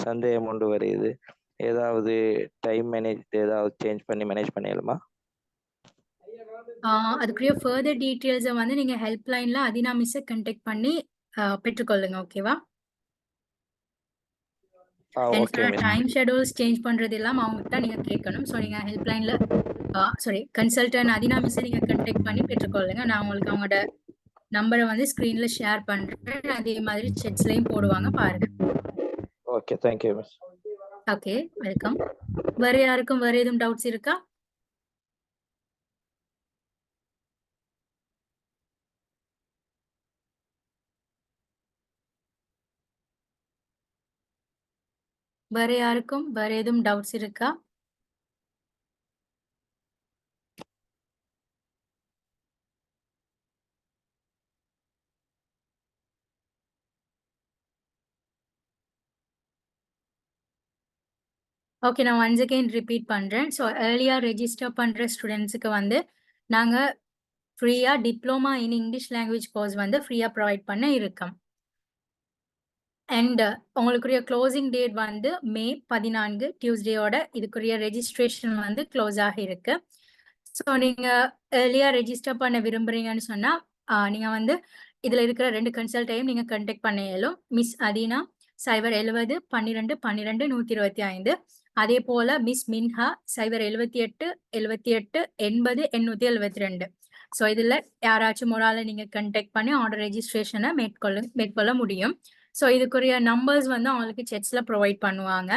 S18: சந்தேகம் கொண்டு வருது. ஏதாவது டைம் ஏதாவது சேஞ்ச் பண்ணி மேனேஜ் பண்ணிடலாமா?
S1: அதுக்குரிய ஃபர்தர் டீட்டெயில்ஸை வந்து நீங்க ஹெல்ப்லைன்ல அதினா மிஸ்ஸை கண்டெக்ட் பண்ணி பெற்றுக்கொள்ளுங்க. ஓகேவா? டைம் ஷெடியூல்ஸ் சேஞ்ச் பண்றது எல்லாம் அவங்ககிட்ட நீங்க கேட்கணும். ஸோ நீங்க ஹெல்ப்லைன்ல கன்சல்டன்ட் அதினா மிஸ்ஸை நீங்க கண்டெக்ட் பண்ணி பெற்றுக்கொள்ளுங்க. நான் உங்களுக்கு அவங்களோட நம்பரை வந்து ஸ்கிரீன்ல ஷேர் பண்றேன். அதே மாதிரி செட்ஸ்லயும் போடுவாங்க, பாருங்க.
S18: Okay, thank you miss.
S1: Okay, welcome. வேற யாருக்கும் வேற எதுவும் டவுட்ஸ் இருக்கா? வேற யாருக்கும் வேற எதுவும் டவுட்ஸ் இருக்கா? ஓகே, நான் ஒன்ஸ் அகெயின் ரிப்பீட் பண்றேன். ஸோ ஏர்லியா ரெஜிஸ்டர் பண்ற ஸ்டூடெண்ட்ஸுக்கு வந்து நாங்க ஃப்ரீயா diploma in English language course வந்து ஃப்ரீயா ப்ரொவைட் பண்ண இருக்கோம். அண்ட் உங்களுக்குரிய க்ளோசிங் டேட் வந்து மே 14 டியூஸ்டேயோட இதுக்குரிய ரெஜிஸ்ட்ரேஷன் வந்து க்ளோஸ் ஆக இருக்கு. ஸோ நீங்க ஏர்லியா ரெஜிஸ்டர் பண்ண விரும்புறீங்கன்னு சொன்னா நீங்க வந்து இதுல இருக்கிற 2 கன்சல்டையும் நீங்க கான்டாக்ட் பண்ண இயலும். மிஸ் அதீனா 0701212 அதே போல மிஸ் மின்ஹா 0787880 ஸோ இதுல யாராச்சும் ஒரு ஆளை நீங்க கான்டாக்ட் பண்ணி ஆர்டர் ரெஜிஸ்ட்ரேஷனை மேற்கொள்ள முடியும். ஸோ இதுக்குரிய நம்பர்ஸ் வந்து அவங்களுக்கு செட்ஸ்ல ப்ரொவைட் பண்ணுவாங்க.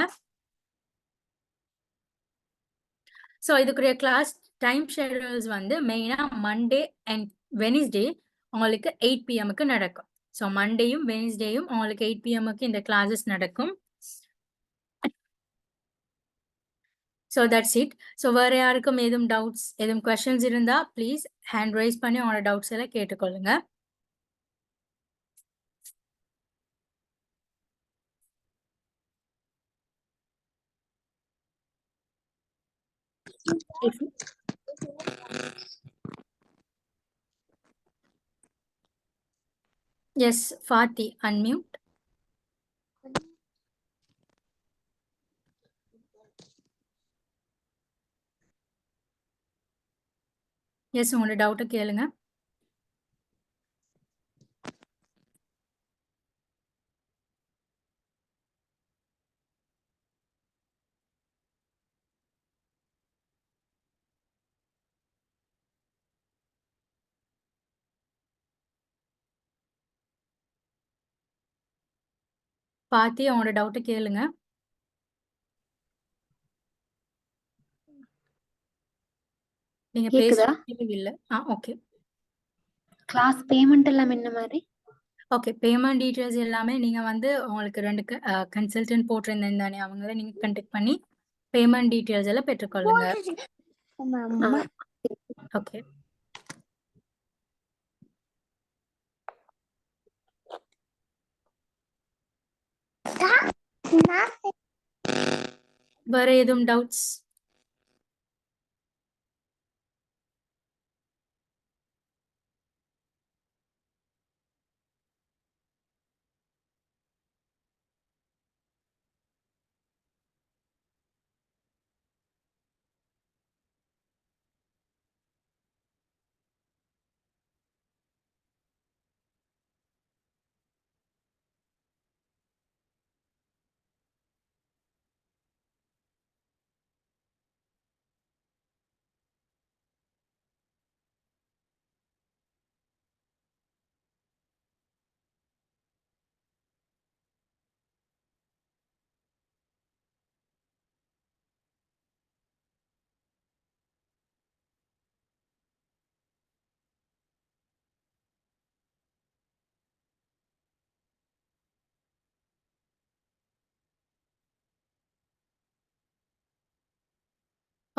S1: ஸோ இதுக்குரிய கிளாஸ் டைம் ஷெடியூல்ஸ் வந்து மெயினா மண்டே அண்ட் வெனிஸ்டே உங்களுக்கு 8 PMக்கு நடக்கும். ஸோ மண்டேயும் வெனிஸ்டேயும் உங்களுக்கு 8 PMக்கு இந்த கிளாஸஸ் நடக்கும். So that's it. ஸோ வேறு யாருக்கும் எதுவும் டவுட்ஸ் எதுவும் கொஷின்ஸ் இருந்தால் ப்ளீஸ் ஹேண்ட் ரைஸ் பண்ணி அவங்களோட டவுட்ஸ் எல்லாம் கேட்டுக்கொள்ளுங்க. Yes Fathi, unmute. எஸ், உங்களோட டவுட்டை கேளுங்க. பாத்தி, அவங்களோட டவுட்டை கேளுங்க. நீங்க
S19: கேக்குதா?
S1: பேசுறது இல்ல. ஓகே.
S19: கிளாஸ் பேமெண்ட் எல்லாம் என்ன மாதிரி?
S1: ஓகே, பேமெண்ட் டீட்டெயில்ஸ் எல்லாமே நீங்க வந்து உங்களுக்கு 2 கன்சல்டன்ட் போட்டிருந்தேன் தானே, அவங்கள நீங்க கான்டாக்ட் பண்ணி பேமெண்ட் டீட்டெயில்ஸ் எல்லாம் பெற்றுக்கொள்ளுங்க. ஓகே. வேற எதுவும் டவுட்ஸ்?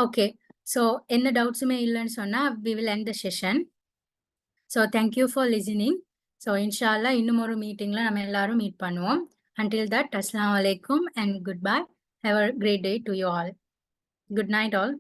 S1: ஓகே. ஸோ எந்த டவுட்ஸுமே இல்லைன்னு சொன்னால் we will end the session. So thank you for listening. So இன்ஷால்லா இன்னும் ஒரு மீட்டிங்கில் நம்ம எல்லாரும் மீட் பண்ணுவோம். Until that, Assalamu alaikum and goodbye. Have a great day to you all. Good night all.